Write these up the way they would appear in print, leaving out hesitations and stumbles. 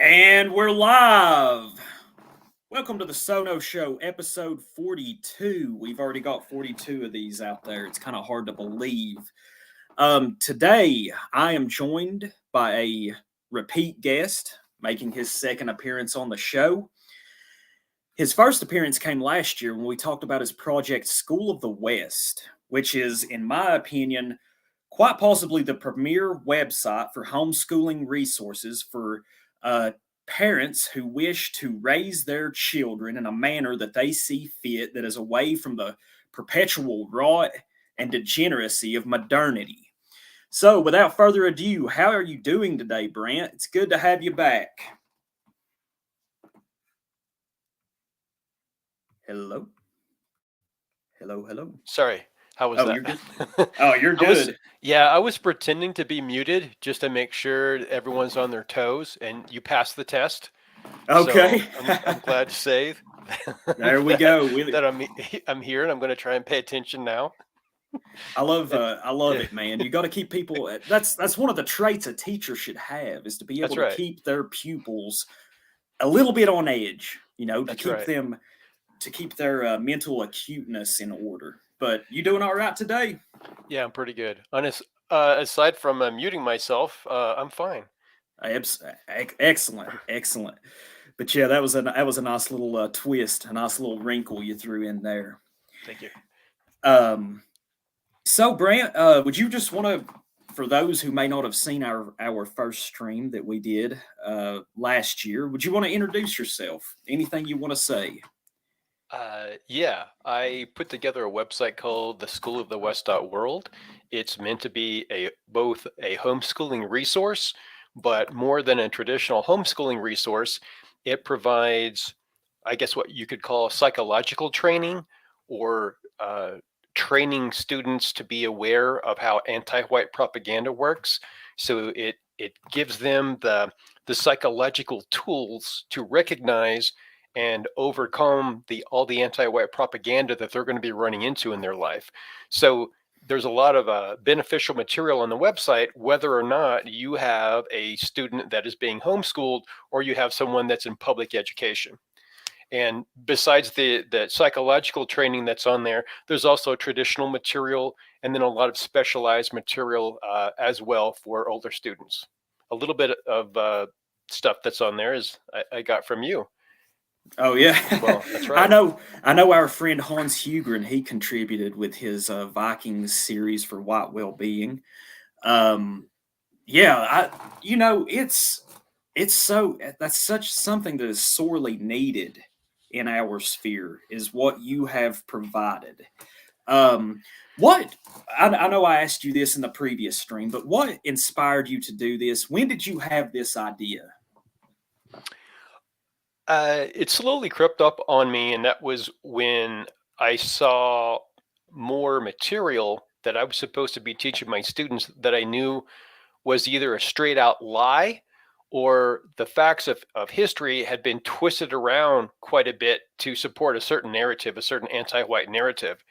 And we're live. Welcome to the SoNo Show, episode 42. We've already got 42 of these out there. It's kind of hard to believe. Today, I am joined by a repeat guest making his second appearance on the show. His first appearance came last year when we talked about his project School of the West, which is, in my opinion, quite possibly the premier website for homeschooling resources for parents who wish to raise their children in a manner that they see fit, that is away from the perpetual rot and degeneracy of modernity. So, without further ado, how are you doing today, Brant? It's good to have you back. Hello? Hello. Sorry, how was Oh, that? you're good. Oh, you're good. I was pretending to be muted just to make sure everyone's on their toes, and you passed the test. Okay. So I'm glad to say There we go. that I'm here, and I'm going to try and pay attention now. I love it, man. You got to keep people. That's one of the traits a teacher should have, is to be able That's to right. keep their pupils a little bit on edge. To That's keep right. them, to keep their mental acuteness in order. But you doing all right today? Yeah, I'm pretty good. Aside from muting myself, I'm fine. Excellent. But yeah, that was a nice little twist, a nice little wrinkle you threw in there. Thank you. So Brant, would you just want to, for those who may not have seen our first stream that we did last year, would you want to introduce yourself? Anything you want to say? Yeah, I put together a website called the School of the West.world. It's meant to be both a homeschooling resource, but more than a traditional homeschooling resource, it provides, I guess, what you could call psychological training, or training students to be aware of how anti-white propaganda works. So it gives them the psychological tools to recognize and overcome all the anti-white propaganda that they're going to be running into in their life. So there's a lot of beneficial material on the website, whether or not you have a student that is being homeschooled or you have someone that's in public education. And besides the psychological training that's on there, there's also traditional material and then a lot of specialized material as well for older students. A little bit of stuff that's on there is I got from you. Oh yeah, Well, that's right. I know. Our friend Hans Hugren, he contributed with his Vikings series for White Well-being. Yeah, that's such something that is sorely needed in our sphere, is what you have provided. What I know I asked you this in the previous stream, but what inspired you to do this? When did you have this idea? It slowly crept up on me, and that was when I saw more material that I was supposed to be teaching my students that I knew was either a straight out lie, or the facts of history had been twisted around quite a bit to support a certain narrative, a certain anti-white narrative.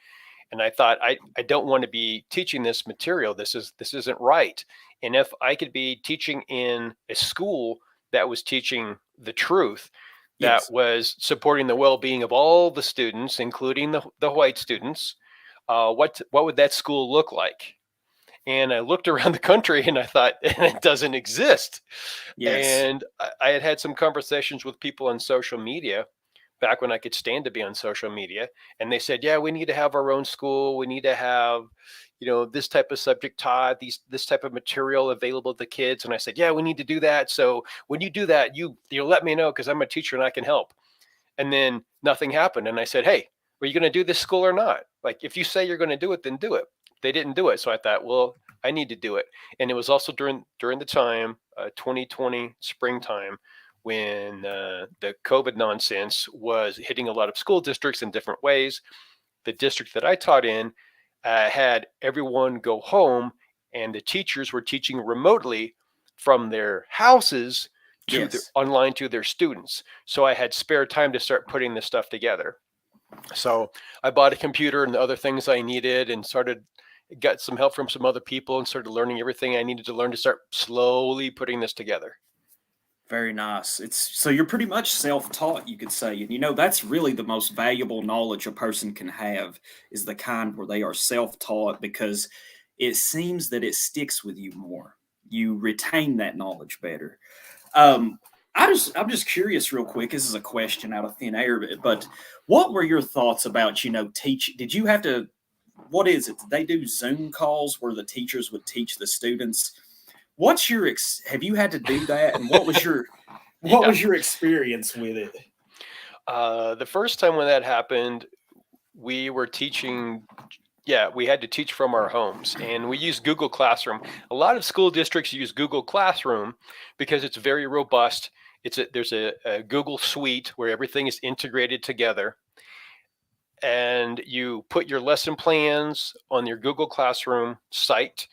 And I thought, I don't want to be teaching this material. This isn't right. And if I could be teaching in a school that was teaching the truth, that Yes. was supporting the well-being of all the students, including the white students, what would that school look like? And I looked around the country and I thought, it doesn't exist. Yes. And I had some conversations with people on social media back when I could stand to be on social media. And they said, yeah, we need to have our own school. We need to have, this type of subject taught, this type of material available to kids. And I said, yeah, we need to do that. So when you do that, you let me know, because I'm a teacher and I can help. And then nothing happened. And I said, hey, are you going to do this school or not? Like, if you say you're going to do it, then do it. They didn't do it. So I thought, well, I need to do it. And it was also during the time, 2020 springtime, when the COVID nonsense was hitting a lot of school districts in different ways. The district that I taught in had everyone go home, and the teachers were teaching remotely from their houses to Yes. online to their students. So I had spare time to start putting this stuff together. So I bought a computer and the other things I needed, and got some help from some other people, and started learning everything I needed to learn to start slowly putting this together. Very nice. It's so you're pretty much self-taught, you could say. And that's really the most valuable knowledge a person can have is the kind where they are self-taught because it seems that it sticks with you more. You retain that knowledge better. Um, I'm just curious, real quick. This is a question out of thin air, but what were your thoughts about teach? Did you have to? What is it? Did they do Zoom calls where the teachers would teach the students? What's your have you had to do that, and what Yeah. was your experience with it? The first time when that happened, we were teaching. Yeah, we had to teach from our homes, and we used Google Classroom. A lot of school districts use Google Classroom because it's very robust. There's a Google Suite where everything is integrated together, and you put your lesson plans on your Google Classroom site,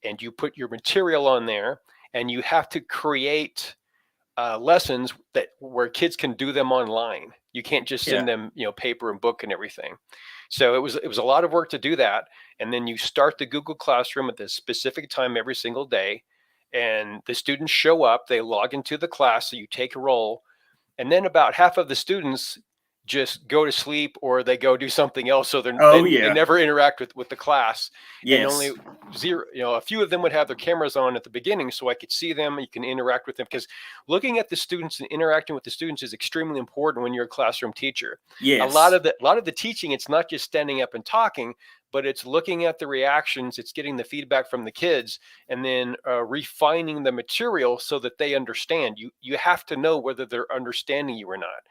and you put your material on there, and you have to create lessons that where kids can do them online. You can't just Yeah. send them, paper and book and everything. So it was a lot of work to do that. And then you start the Google Classroom at the specific time every single day, and the students show up. They log into the class, so you take a roll, and then about half of the students just go to sleep or they go do something else, so Oh they yeah. never interact with the class. And only Yes. a few of them would have their cameras on at the beginning so I could see them. You can interact with them, because looking at the students and interacting with the students is extremely important when you're a classroom teacher. A lot Yes. of the teaching, it's not just standing up and talking, but it's looking at the reactions, it's getting the feedback from the kids, and then refining the material so that they understand. You have to know whether they're understanding you or not,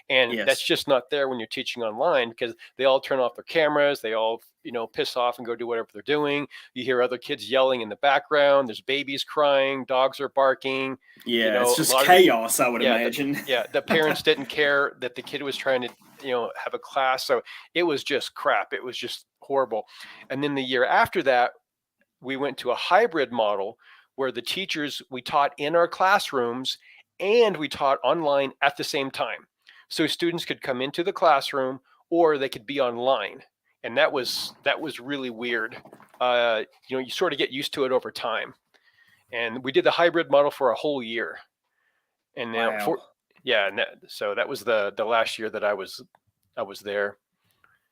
and that's Yes. just not there when you're teaching online, because they all turn off their cameras, they all piss off and go do whatever they're doing. You hear other kids yelling in the background, there's babies crying, dogs are barking. Yeah. It's A just lot of the chaos, I would yeah imagine. the parents didn't care that the kid was trying to have a class, so it was just crap, it was just horrible. And then the year after that, we went to a hybrid model where the teachers, we taught in our classrooms and we taught online at the same time. So students could come into the classroom or they could be online. And that was really weird. You sort of get used to it over time. And we did the hybrid model for a whole year. And now Wow. yeah, so that was the last year that I was there.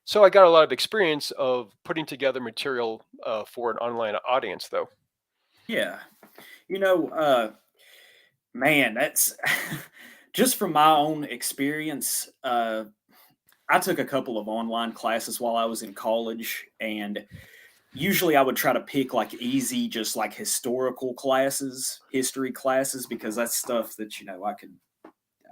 So I got a lot of experience of putting together material for an online audience, though. Yeah. You know, uh, Man, that's just from my own experience. I took a couple of online classes while I was in college, and usually I would try to pick like easy, just like historical classes, history classes, because that's stuff that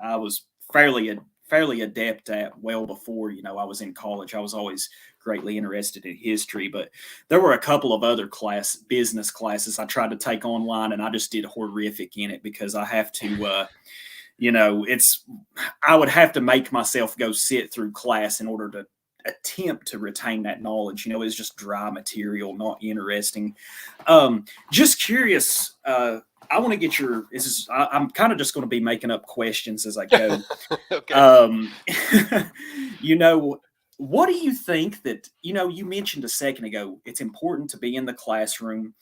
I was fairly adept at well before I was in college. I was always greatly interested in history, but there were a couple of other business classes I tried to take online, and I just did horrific in it because I have to. It's I would have to make myself go sit through class in order to attempt to retain that knowledge. It's just dry material, not interesting. Just curious. I want to get your. I'm kind of just going to be making up questions as I go. Okay. Um, you know, what do you think that you mentioned a second ago? It's important to be in the classroom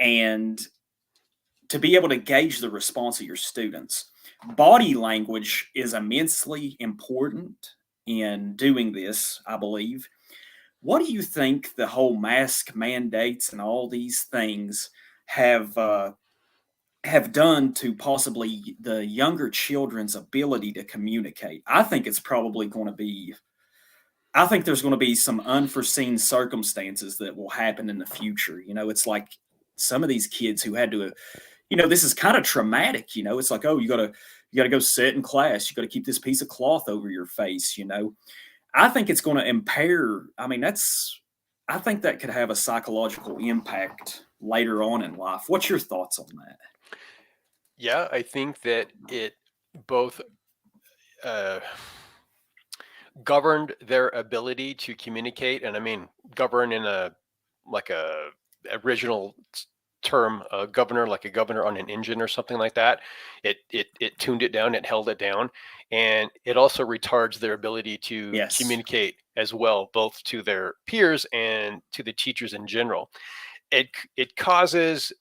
and to be able to gauge the response of your students. Body language is immensely important in doing this, I believe. What do you think the whole mask mandates and all these things have have done to possibly the younger children's ability to communicate? I think there's going to be some unforeseen circumstances that will happen in the future. It's like some of these kids who had to, this is kind of traumatic. It's like, oh, you got to go sit in class. You got to keep this piece of cloth over your face. I think it's going to impair. I think that could have a psychological impact later on in life. What's your thoughts on that? Yeah, I think that it both uh, governed their ability to communicate, and I mean govern in a like a original term, governor, like a governor on an engine or something like that. It tuned it down, it held it down, and it also retards their ability to Yes. communicate as well, both to their peers and to the teachers in general. It causes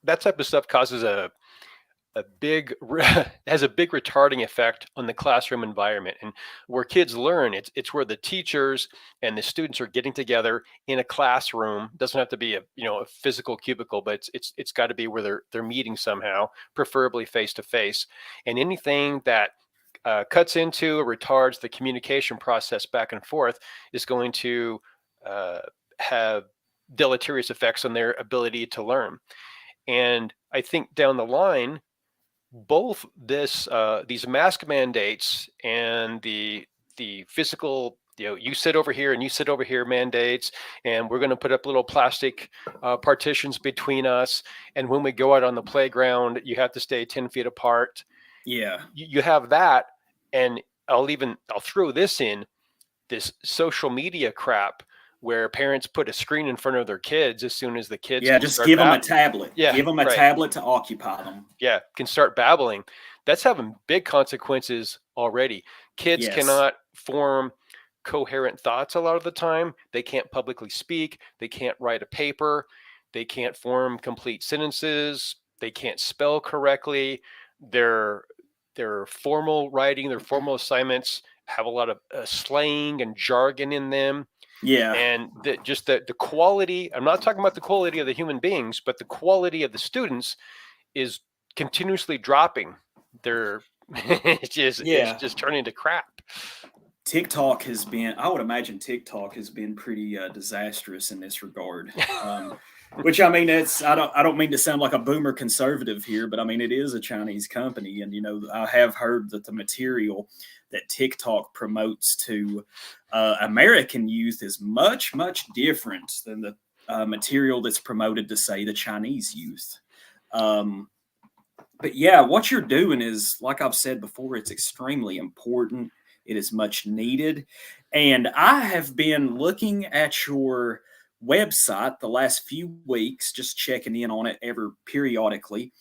that type of stuff causes has a big retarding effect on the classroom environment. And where kids learn, it's where the teachers and the students are getting together in a classroom. It doesn't have to be a physical cubicle, but it's got to be where they're meeting somehow, preferably face to face. And anything that cuts into or retards the communication process back and forth is going to have deleterious effects on their ability to learn. And I think down the line, both these mask mandates and the physical, you sit over here and you sit over here mandates, and we're going to put up little plastic partitions between us, and when we go out on the playground you have to stay 10 feet apart. Yeah. You have that, and I'll throw this in, this social media crap where parents put a screen in front of their kids as soon as the kids Yeah, can just start give them a tablet. Yeah, Give them a right. tablet to occupy them. Yeah, can start babbling. That's having big consequences already. Kids Yes. cannot form coherent thoughts a lot of the time. They can't publicly speak. They can't write a paper. They can't form complete sentences. They can't spell correctly. Their formal writing, their formal assignments have a lot of slang and jargon in them. Yeah. And the quality, I'm not talking about the quality of the human beings, but the quality of the students is continuously dropping. It's just turning to crap. TikTok has been, I would imagine TikTok has been pretty disastrous in this regard. Which I mean, I don't mean to sound like a boomer conservative here, but I mean it is a Chinese company, and I have heard that the material that TikTok promotes to American youth is much different than the material that's promoted to, say, the Chinese youth. But yeah, what you're doing is, like I've said before, it's extremely important. It is much needed. And I have been looking at your website the last few weeks, just checking in on it ever periodically.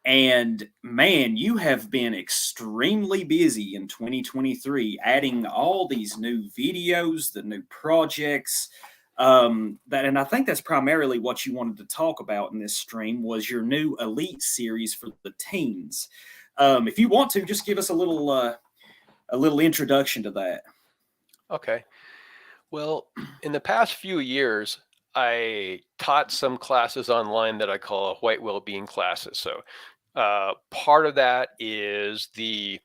And man, you have been extremely busy in 2023, adding all these new videos, the new projects. And I think that's primarily what you wanted to talk about in this stream was your new Elite series for the teens. If you want to, just give us a little introduction to that. Okay. Well, in the past few years, I taught some classes online that I call white well-being classes. So part of that is the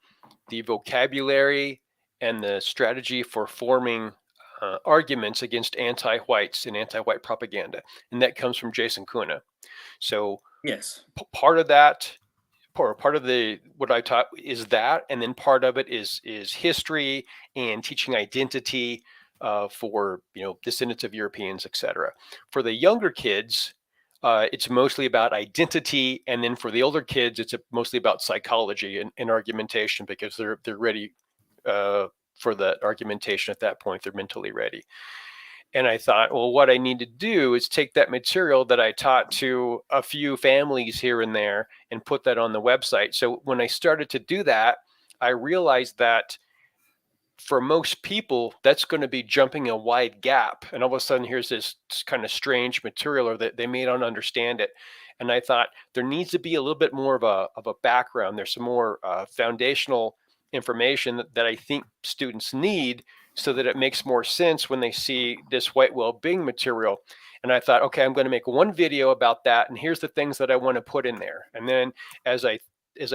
vocabulary and the strategy for forming arguments against anti-whites and anti-white propaganda, and that comes from Jason Kuna. So yes, part of that, part of the what I taught is that, and then part of it is history and teaching identity for descendants of Europeans, etc. For the younger kids, it's mostly about identity, and then for the older kids, it's mostly about psychology and argumentation, because they're ready for that argumentation at that point. They're mentally ready. And I thought, well, what I need to do is take that material that I taught to a few families here and there and put that on the website. So when I started to do that, I realized that for most people, that's going to be jumping a wide gap. And all of a sudden, here's this kind of strange material, or that they may not understand it. And I thought there needs to be a little bit more of a background. There's some more foundational information that I think students need, so that it makes more sense when they see this white well-being material. And I thought, okay, I'm going to make one video about that, and here's the things that I want to put in there. And then as I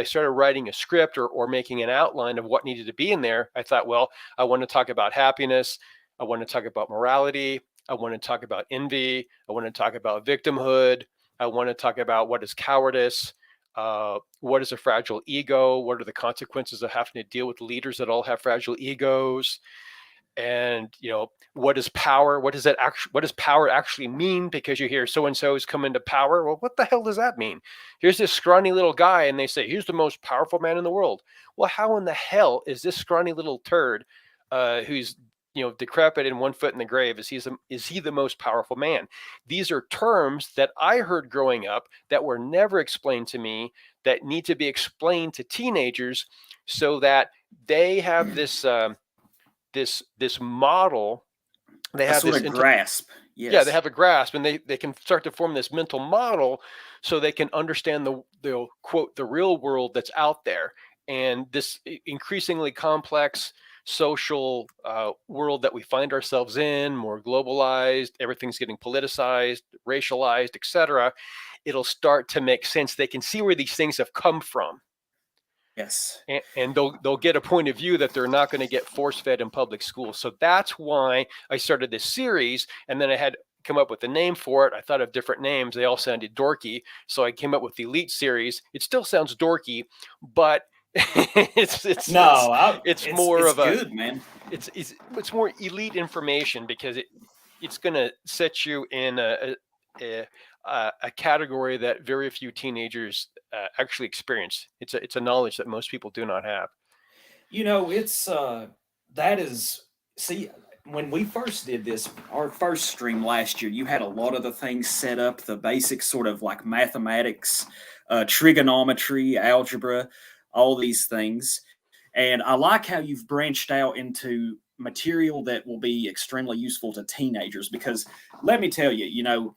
started writing a script or making an outline of what needed to be in there, I thought, well, I want to talk about happiness. I want to talk about morality. I want to talk about envy. I want to talk about victimhood. I want to talk about what is cowardice. What is a fragile ego? What are the consequences of having to deal with leaders that all have fragile egos? And what is power? What does power actually mean? Because you hear so and so is coming to power. Well, what the hell does that mean? Here's this scrawny little guy, and they say he's the most powerful man in the world. Well, how in the hell is this scrawny little turd, who's decrepit and 1 foot in the grave, is he the most powerful man? These are terms that I heard growing up that were never explained to me, that need to be explained to teenagers, so that they have this model. They have sort this of grasp. Yeah, they Yes. have a grasp, and they can start to form this mental model so they can understand the quote the real world that's out there, and this increasingly complex social world that we find ourselves in, more globalized, everything's getting politicized, racialized, etc. It'll start to make sense. They can see where these things have come from, Yes. and they'll get a point of view that they're not going to get force fed in public schools. So that's why I started this series, and then I had come up with a name for it. I thought of different names. They all sounded dorky, so I came up with the Elite series. It still sounds dorky, but it's it's it's No, it's more it's of a good, man. it's more elite information because it's going to set you in a, a category that very few teenagers actually experience. It's a knowledge that most people do not have. You know, it's that is see when we first did this, our first stream last year, you had a lot of the things set up, the basic sort of like mathematics, trigonometry, algebra, all these things. And I like how you've branched out into material that will be extremely useful to teenagers because let me tell you, you know,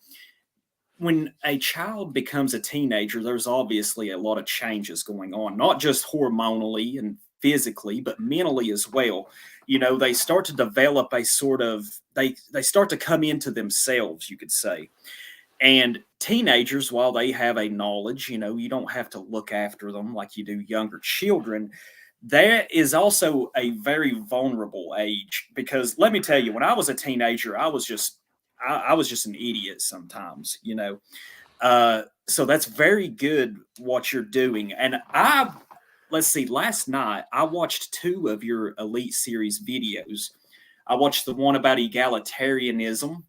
when a child becomes a teenager, there's obviously a lot of changes going on, not just hormonally and physically, but mentally as well. You know, they start to develop a sort of they start to come into themselves, you could say. And teenagers, while they have a knowledge, you know, you don't have to look after them like you do younger children. That is also a very vulnerable age because let me tell you, when I was a teenager, I was just an idiot sometimes, you know. So that's very good what you're doing. And let's see, last night I watched two of your Elite Series videos. I watched the one about egalitarianism,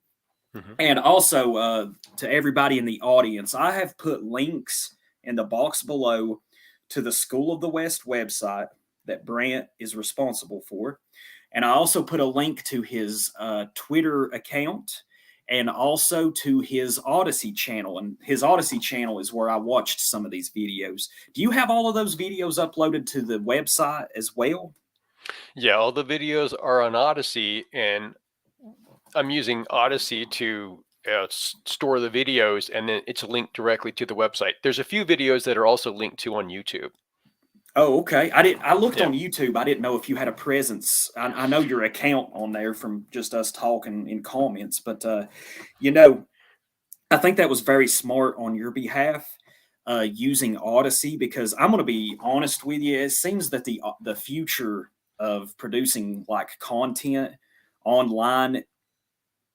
Mhm. and also to everybody in the audience, I have put links in the box below to the School of the West website that Brant is responsible for. And I also put a link to his Twitter account and also to his Odyssey channel. And his Odyssey channel is where I watched some of these videos. Do you have all of those videos uploaded to the website as well? Yeah, all the videos are on Odyssey, and I'm using Odyssey to store the videos, and then it's linked directly to the website. There's a few videos that are also linked to on YouTube. Oh, okay. I looked Yeah. on YouTube. I didn't know if you had a presence. I know your account on there from just us talking in comments, but you know, I think that was very smart on your behalf, using Odyssey because I'm going to be honest with you. It seems that the future of producing like content online,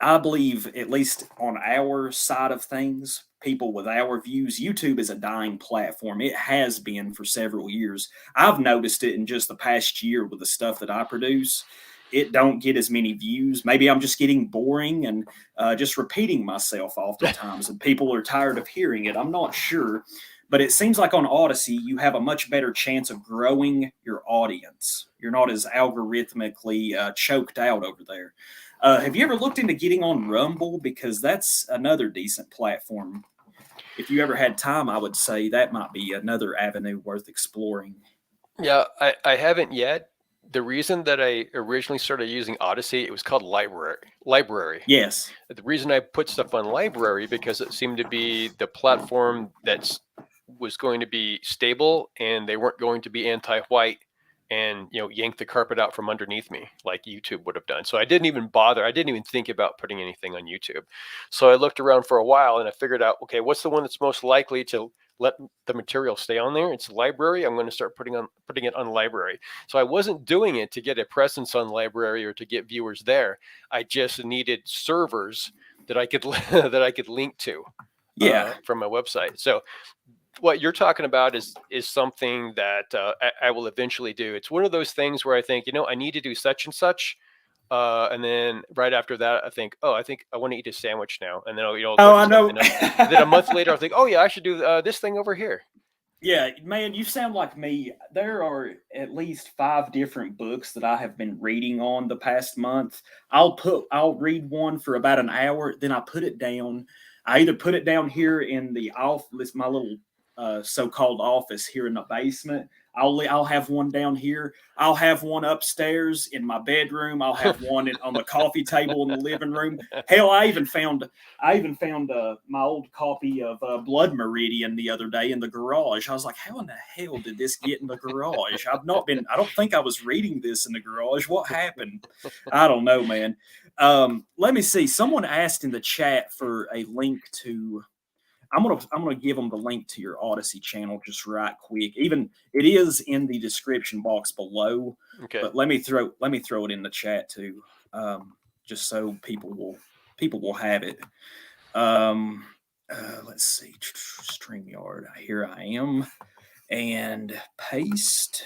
I believe, at least on our side of things, people with our views, YouTube is a dying platform. It has been for several years. I've noticed it in just the past year with the stuff that I produce. It don't get as many views. Maybe I'm just getting boring and just repeating myself oftentimes, and people are tired of hearing it. I'm not sure, but it seems like on Odyssey you have a much better chance of growing your audience. You're not as algorithmically choked out over there. Have you ever looked into getting on Rumble? Because that's another decent platform. If you ever had time, I would say that might be another avenue worth exploring. Yeah, I haven't yet. The reason that I originally started using Odyssey, it was called Library. Yes. The reason I put stuff on Library because it seemed to be the platform that's was going to be stable, and they weren't going to be anti-white and yank the carpet out from underneath me like YouTube would have done. So I didn't even bother. I didn't even think about putting anything on YouTube. So I looked around for a while and I figured out, okay, what's the one that's most likely to let the material stay on there? It's Library. I'm going to start putting it on Library. So I wasn't doing it to get a presence on Library or to get viewers there. I just needed servers that I could that I could link to Yeah. from my website. So what you're talking about is something that I will eventually do. It's one of those things where I think, I need to do such and such, and then right after that, I think I want to eat a sandwich now, and then I'll go Oh, do I know. something else. And then a month later, I'll think, oh yeah, I should do this thing over here. Yeah, man, you sound like me. There are at least five different books that I have been reading on the past month. I'll read one for about an hour, then I put it down. I either put it down here in the off list, my little so-called office here in the basement. I'll have one down here. I'll have one upstairs in my bedroom. I'll have one on the coffee table in the living room. Hell, I even found my old copy of Blood Meridian the other day in the garage. I was like, how in the hell did this get in the garage? I don't think I was reading this in the garage. What happened? I don't know, man. Let me see. Someone asked in the chat for a link to. I'm gonna give them the link to your Odyssey channel just right quick. Even it is in the description box below, Okay. but let me throw it in the chat too, just so people will have it. Let's see, StreamYard. Here I am, and paste.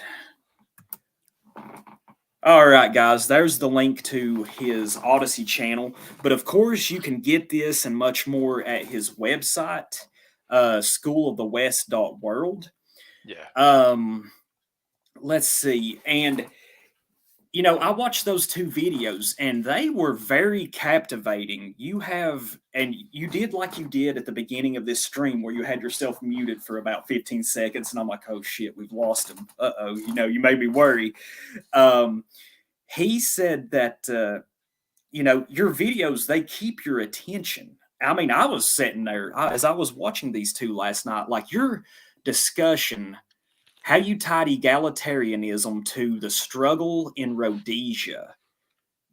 All right, guys, there's the link to his Odyssey channel. But of course, you can get this and much more at his website, schoolofthewest.world. Yeah. Let's see. And, I watched those two videos and they were very captivating. And you did like you did at the beginning of this stream where you had yourself muted for about 15 seconds. And I'm like, oh shit, we've lost him. Uh-oh, you made me worry. He said that, your videos, they keep your attention. I mean, I was sitting there as I was watching these two last night, like your discussion, how you tied egalitarianism to the struggle in Rhodesia.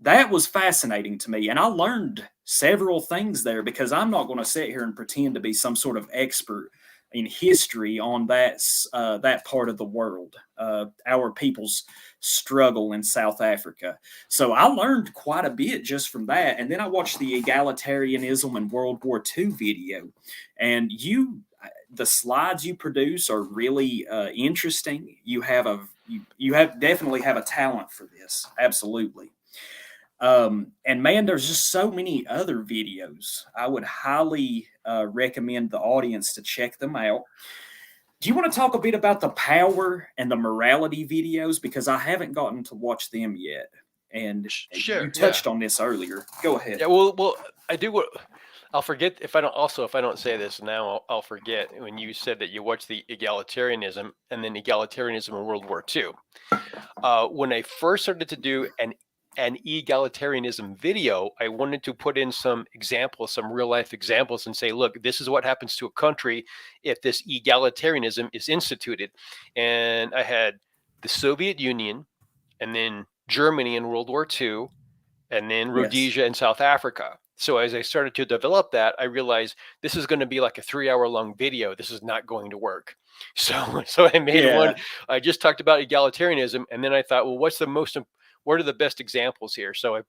That was fascinating to me. And I learned several things there because I'm not going to sit here and pretend to be some sort of expert in history on that part of the world, our people's struggle in South Africa. So I learned quite a bit just from that. And then I watched the egalitarianism and World War II video. And the slides you produce are really interesting. You definitely have a talent for this. Absolutely. And man, there's just so many other videos. I would highly recommend the audience to check them out. Do you want to talk a bit about the power and the morality videos? Because I haven't gotten to watch them yet. And Sure. you touched on this earlier. Go ahead. Yeah. Well, I do. I'll forget if I don't say this now. I'll forget when you said that you watched the egalitarianism and then egalitarianism in World War II. When I first started to do an egalitarianism video, I wanted to put in some examples, some real life examples, and say, look, this is what happens to a country if this egalitarianism is instituted. And I had the Soviet Union, and then Germany in World War II, and then Rhodesia and South Africa. So as I started to develop that, I realized this is going to be like a 3-hour long video. This is not going to work. So I made one. I just talked about egalitarianism, and then I thought, well, what are the best examples here? So I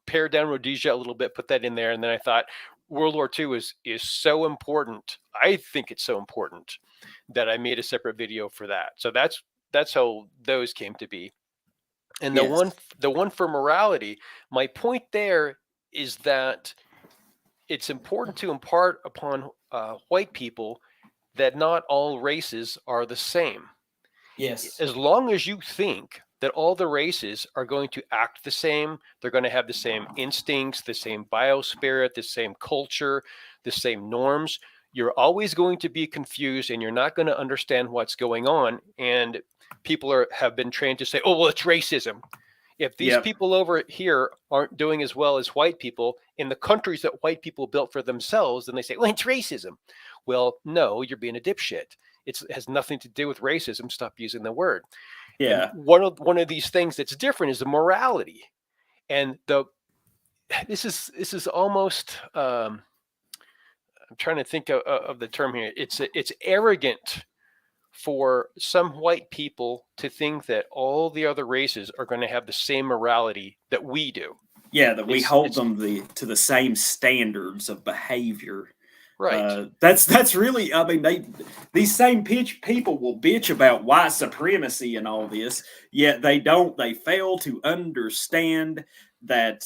pared down Rhodesia a little bit, put that in there, and then I thought World War II is so important. I think it's so important that I made a separate video for that. So that's how those came to be. And the one for morality, my point there is that it's important to impart upon white people that not all races are the same. Yes. As long as you think that all the races are going to act the same, they're going to have the same instincts, the same biospirit, the same culture, the same norms, you're always going to be confused and you're not going to understand what's going on. And people have been trained to say, oh, well, it's racism. If these people over here aren't doing as well as white people in the countries that white people built for themselves, then they say, well, it's racism. Well, no, you're being a dipshit. It has nothing to do with racism. Stop using the word. Yeah. And one of these things that's different is the morality. And this is almost I'm trying to think of the term here. It's arrogant for some white people to think that all the other races are going to have the same morality that we do. Yeah, that we hold them to the same standards of behavior. Right. That's really, I mean, these same people will bitch about white supremacy and all this, yet they fail to understand that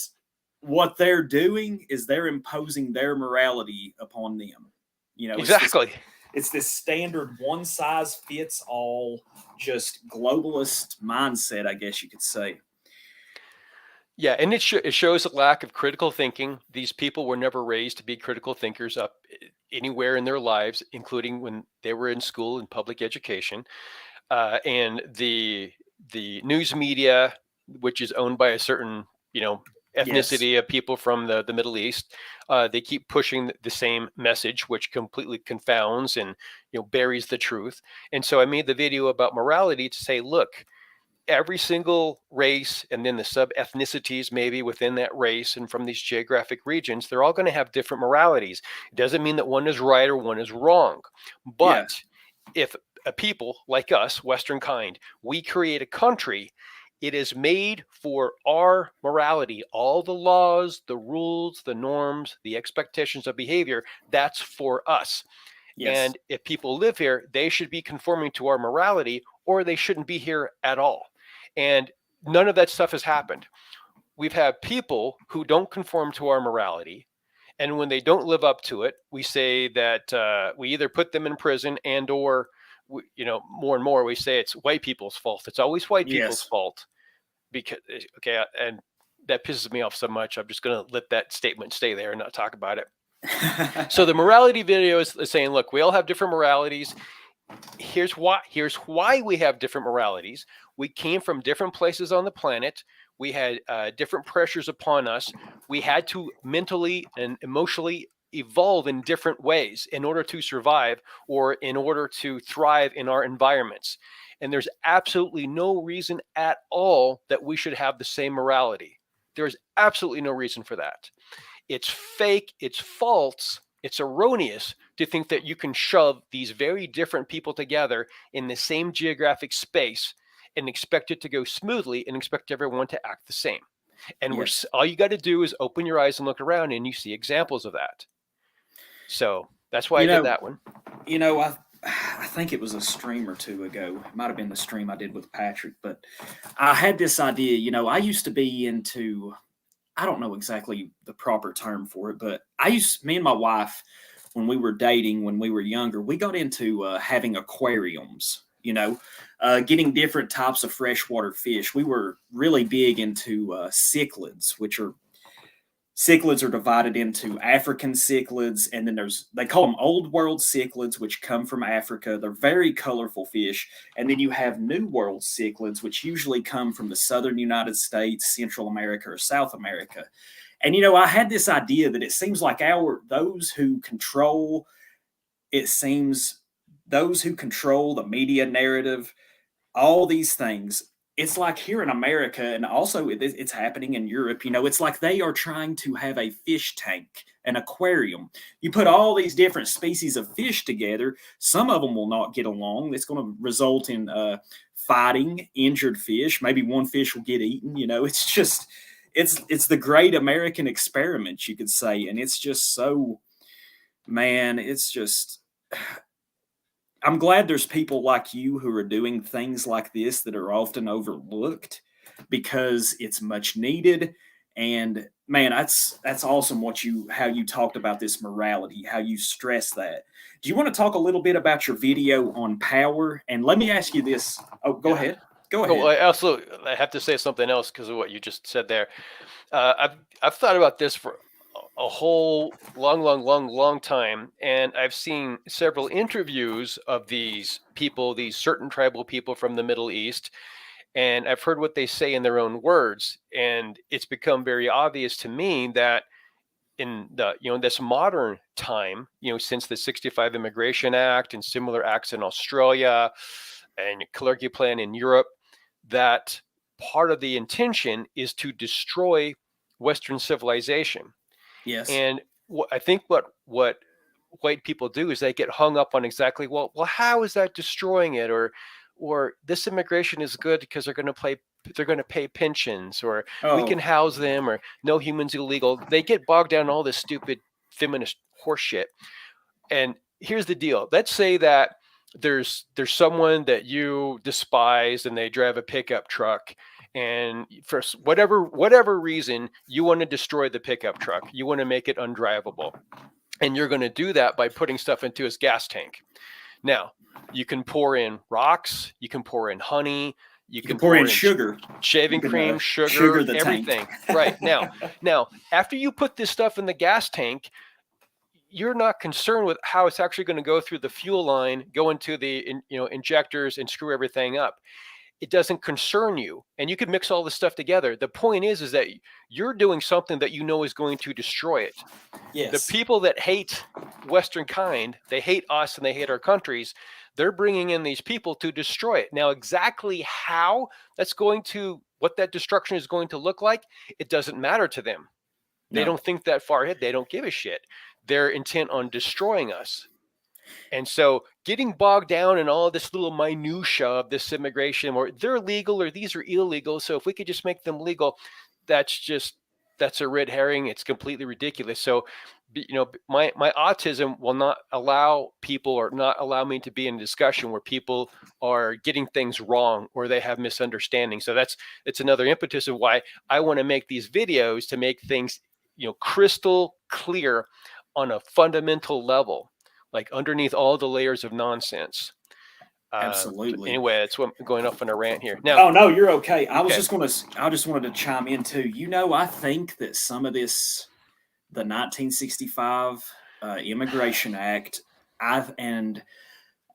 what they're doing is they're imposing their morality upon them. Exactly. It's this standard one size fits all, just globalist mindset, I guess you could say. Yeah, and it shows a lack of critical thinking. These people were never raised to be critical thinkers up anywhere in their lives, including when they were in school and public education. And the news media, which is owned by a certain Yes. ethnicity of people from the Middle East, they keep pushing the same message, which completely confounds and buries the truth. And so I made the video about morality to say, look, every single race and then the sub ethnicities maybe within that race and from these geographic regions, they're all going to have different moralities. It doesn't mean that one is right or one is wrong. Yeah. But if a people like us, Western kind, we create a country, it is made for our morality. All the laws, the rules, the norms, the expectations of behavior, that's for us. Yes. And if people live here, they should be conforming to our morality or they shouldn't be here at all. And none of that stuff has happened. We've had people who don't conform to our morality. And when they don't live up to it, we say that we either put them in prison and or, more and more, we say it's white people's fault. It's always white people's Yes. fault. Because, okay, and that pisses me off so much. I'm just going to let that statement stay there and not talk about it. So the morality video is saying, look, we all have different moralities. Here's why we have different moralities. We came from different places on the planet. We had different pressures upon us. We had to mentally and emotionally evolve in different ways in order to survive or in order to thrive in our environments. And there's absolutely no reason at all that we should have the same morality. There's absolutely no reason for that. It's fake, it's false, it's erroneous to think that you can shove these very different people together in the same geographic space and expect it to go smoothly and expect everyone to act the same. And Yes. all you got to do is open your eyes and look around and you see examples of that. So that's why I You did know, that one. I think it was a stream or two ago. It might have been the stream I did with Patrick, but I had this idea. I used to be into, I don't know exactly the proper term for it, but me and my wife, when we were dating, when we were younger, we got into having aquariums, getting different types of freshwater fish. We were really big into cichlids, which are cichlids are divided into African cichlids, and then they call them old world cichlids, which come from Africa. They're very colorful fish. And then you have new world cichlids, which usually come from the southern United States, Central America, or South America. And I had this idea that it seems like it seems those who control the media narrative, all these things, it's like here in America, and also it's happening in Europe. It's like they are trying to have a fish tank, an aquarium. You put all these different species of fish together, some of them will not get along. It's going to result in fighting, injured fish. Maybe one fish will get eaten. It's just it's the great American experiment, you could say, and it's just so, man, it's just, I'm glad there's people like you who are doing things like this that are often overlooked, because it's much needed. And man, that's awesome how you talked about this morality, how you stress that. Do you want to talk a little bit about your video on power? And let me ask you this. Oh, go Yeah. ahead. Go Oh, ahead. I have to say something else because of what you just said there. I've thought about this for a whole long time, and I've seen several interviews of these people, these certain tribal people from the Middle East, and I've heard what they say in their own words, and it's become very obvious to me that in this modern time, since the 65 Immigration Act and similar acts in Australia and Kalergi Plan in Europe, that part of the intention is to destroy Western civilization. Yes. And I think what white people do is they get hung up on exactly, well, how is that destroying it, or this immigration is good because they're going to pay pensions, or we can Oh, house them, or no humans illegal. They get bogged down in all this stupid feminist horseshit. And here's the deal. Let's say that there's someone that you despise and they drive a pickup truck, and for whatever reason you want to destroy the pickup truck. You want to make it undrivable. And you're going to do that by putting stuff into his gas tank. Now, you can pour in rocks, you can pour in honey, You You can can pour in pour in sugar. shaving You can cream, sugar sugar, the tank. everything. Right. Now, after you put this stuff in the gas tank, you're not concerned with how it's actually going to go through the fuel line, go into the injectors and screw everything up. It doesn't concern you, and you can mix all this stuff together. The point is that you're doing something that you know is going to destroy it. The Yes. people that hate Western kind, they hate us and they hate our countries. They're bringing in these people to destroy it. Now, exactly how what that destruction is going to look like, it doesn't matter to them. They No. don't think that far ahead. They don't give a shit. They're intent on destroying us. And so getting bogged down in all this little minutia of this immigration, or they're legal or these are illegal. So if we could just make them legal, that's a red herring. It's completely ridiculous. So, my autism will not allow people or not allow me to be in a discussion where people are getting things wrong or they have misunderstandings. So it's another impetus of why I want to make these videos, to make things, crystal clear on a fundamental level, like underneath all the layers of nonsense. Absolutely. Anyway, that's what I'm going off on a rant here. Now, oh no, you're okay. I okay. just wanted to chime in too. I think that some of this, the 1965 Immigration Act, and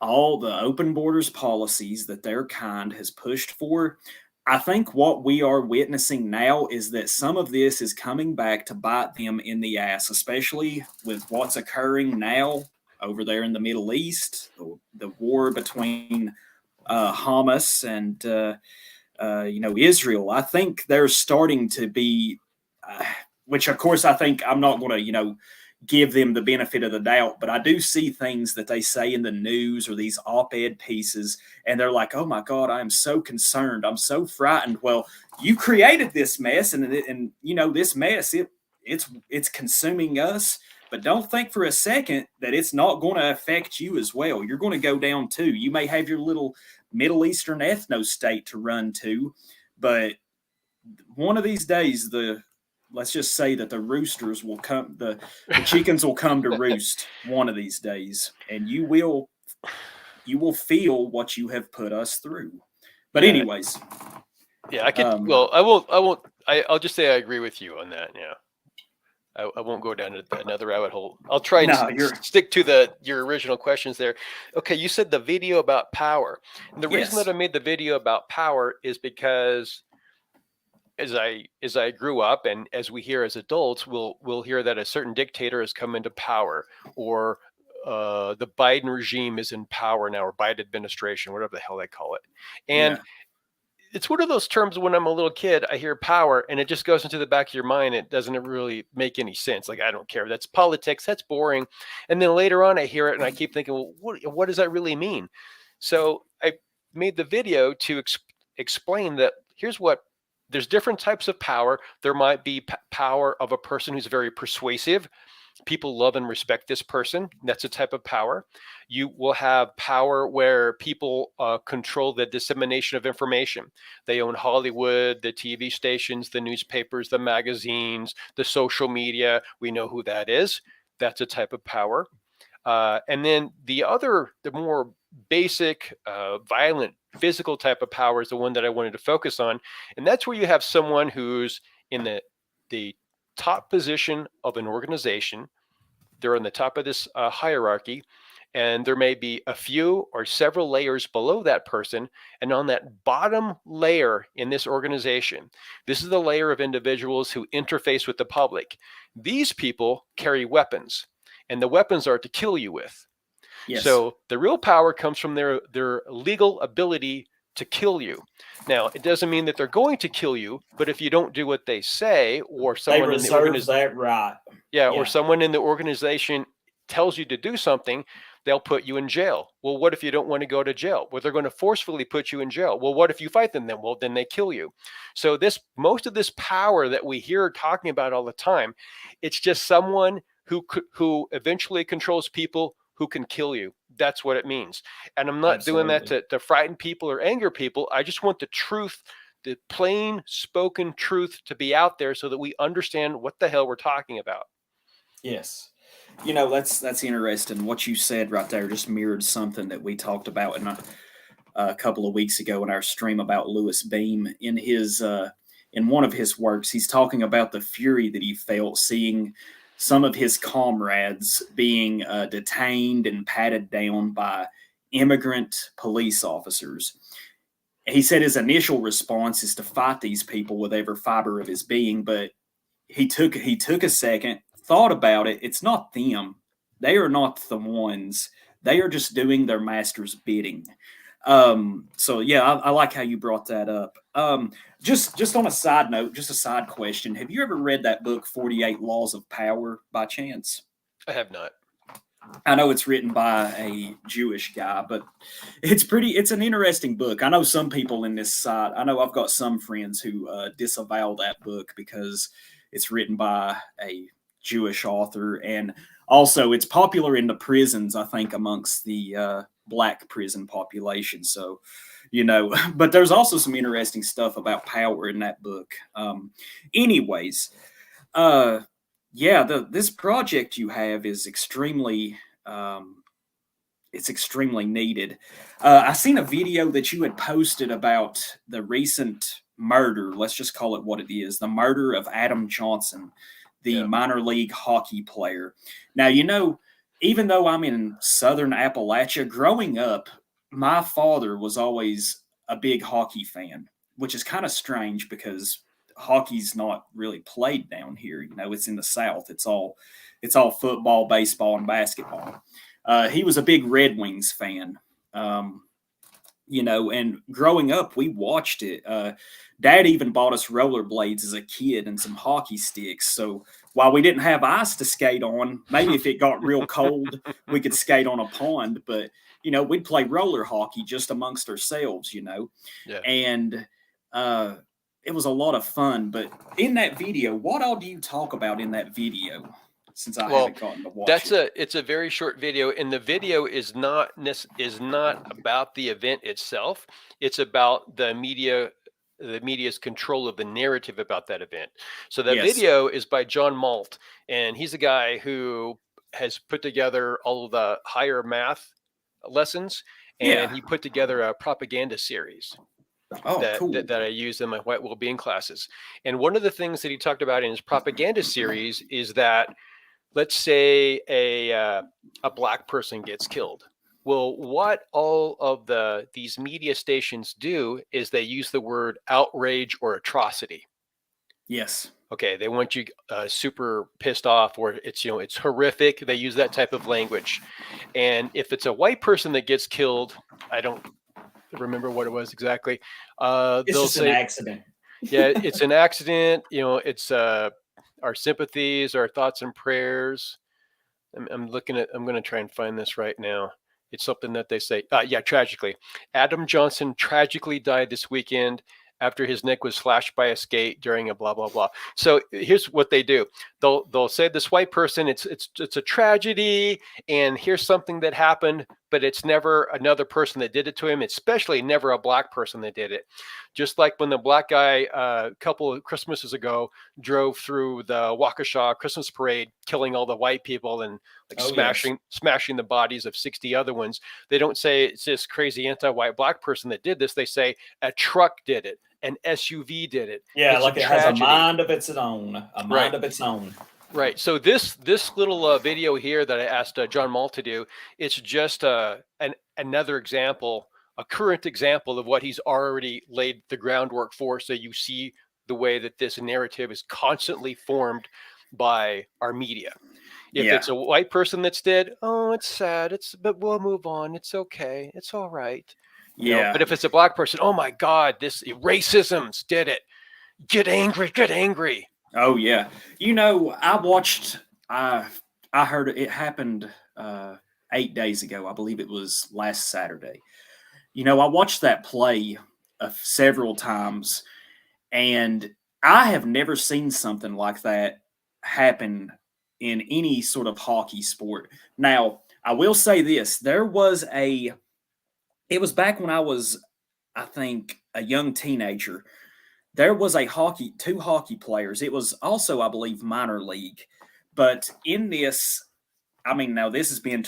all the open borders policies that their kind has pushed for, I think what we are witnessing now is that some of this is coming back to bite them in the ass, especially with what's occurring now over there in the Middle East, the war between Hamas and Israel. I think they're starting to be, which of course I think I'm not going to give them the benefit of the doubt, but I do see things that they say in the news or these op-ed pieces, and they're like, "Oh my God, I am so concerned. I'm so frightened." Well, you created this mess, and this mess it's consuming us. But don't think for a second that it's not going to affect you as well. You're going to go down too. You may have your little Middle Eastern ethno state to run to, but one of these days, let's just say that the roosters will come, the chickens will come to roost one of these days, and you will feel what you have put us through. But Yeah. anyways, I could. Well, I won't. I'll just say I agree with you on that. Yeah. I won't go down another rabbit hole. I'll try and stick to your original questions there. Okay, you said the video about power. And the reason that I made the video about power is because as I grew up, and as we hear as adults, we'll hear that a certain dictator has come into power, or the Biden regime is in power now, or Biden administration, whatever the hell they call it. And it's one of those terms when I'm a little kid, I hear power and it just goes into the back of your mind. It doesn't really make any sense. Like, I don't care. That's politics. That's boring. And then later on, I hear it and I keep thinking, well, what does that really mean? So I made the video to explain that there's different types of power. There might be power of a person who's very persuasive. People love and respect this person. That's a type of power. You will have power where people control the dissemination of information. They own Hollywood, the TV stations, the newspapers, the magazines, the social media. We know who that is. That's a type of power. And then the more basic, violent, physical type of power is the one that I wanted to focus on. And that's where you have someone who's in the top position of an organization. They're on the top of this hierarchy, and there may be a few or several layers below that person. And on that bottom layer in this organization, this is the layer of individuals who interface with the public. These people carry weapons, and the weapons are to kill you with. Yes. So the real power comes from their legal ability to kill you. Now, it doesn't mean that they're going to kill you, but if you don't do what they say, or someone in the organization, that right. Or someone in the organization tells you to do something, they'll put you in jail. Well, what if you don't want to go to jail? Well, they're going to forcefully put you in jail. Well, what if you fight them then? Well, then they kill you. So most of this power that we hear talking about all the time, it's just someone who eventually controls people who can kill you. That's what it means. And I'm not doing that to frighten people or anger people. I just want the truth, the plain spoken truth, to be out there so that we understand what the hell we're talking about. Yes. That's interesting. What you said right there just mirrored something that we talked about. And a couple of weeks ago in our stream about Lewis Beam. In one of his works, he's talking about the fury that he felt seeing some of his comrades being detained and patted down by immigrant police officers. He said his initial response is to fight these people with every fiber of his being, but he took a second, thought about it. It's not them. They are not the ones. They are just doing their master's bidding. So yeah, I like how you brought that up. Just on a side note, just a side question: have you ever read that book, 48 Laws of Power, by chance? I have not. I know it's written by a Jewish guy, but it's an interesting book. I know some people in this site, I know I've got some friends who disavow that book because it's written by a Jewish author. And also it's popular in the prisons, I think, amongst the black prison population. So, but there's also some interesting stuff about power in that book. Anyways, uh, yeah, this project you have is um, it's extremely needed. I seen a video that you had posted about the recent murder. Let's just call it what it is: the murder of Adam Johnson, the Yeah. minor league hockey player. Now, even though I'm in Southern Appalachia, growing up, my father was always a big hockey fan, which is kind of strange because hockey's not really played down here. It's in the South. It's all football, baseball, and basketball. He was a big Red Wings fan. Um, and growing up, we watched it. Dad even bought us rollerblades as a kid and some hockey sticks. So while we didn't have ice to skate on, maybe if it got real cold, we could skate on a pond. But we'd play roller hockey just amongst ourselves. Yeah. And uh, it was a lot of fun. But in that video, what all do you talk about in that video? Since I Well, haven't gotten to watch it. it's a very short video, and the video is not about the event itself. It's about the media's control of the narrative about that event. So that Yes. video is by John Malt, and he's a guy who has put together all of the higher math lessons, and Yeah. he put together a propaganda series Oh, cool. that I use in my white well-being classes. And one of the things that he talked about in his propaganda series is that, let's say a black person gets killed. Well, what all of these media stations do is they use the word outrage or atrocity. Yes. Okay, they want you super pissed off, or it's horrific. They use that type of language. And if it's a white person that gets killed, I don't remember what it was exactly. It's They'll just an say, accident. yeah, it's an accident. It's our sympathies, our thoughts and prayers. I'm going to try and find this right now. It's something that they say. Yeah, tragically. Adam Johnson tragically died this weekend after his neck was slashed by a skate during a blah, blah, blah. So here's what they do. They'll say this white person, it's a tragedy, and here's something that happened, but it's never another person that did it to him, especially never a black person that did it. Just like when the black guy a couple of Christmases ago drove through the Waukesha Christmas parade, killing all the white people and smashing the bodies of 60 other ones. They don't say it's this crazy anti-white black person that did this. They say a truck did it. An SUV did it. Yeah, It's like a it has a tragedy. mind of its own. A mind Right. of its own. Right. So this little video here that I asked John Mall to do, it's just another example, a current example of what he's already laid the groundwork for. So you see the way that this narrative is constantly formed by our media. If Yeah. it's a white person that's dead, oh, it's sad. But we'll move on. It's okay. It's all right. Yeah. But if it's a black person, oh my God, this racism's did it. Get angry. Get angry. Oh yeah. I watched. I heard it happened 8 days ago. I believe it was last Saturday. I watched that play several times, and I have never seen something like that happen in any sort of hockey sport. Now, I will say this: it was back when I was, I think, a young teenager. There was two hockey players. It was also, I believe, minor league. But in this, I mean, now this has been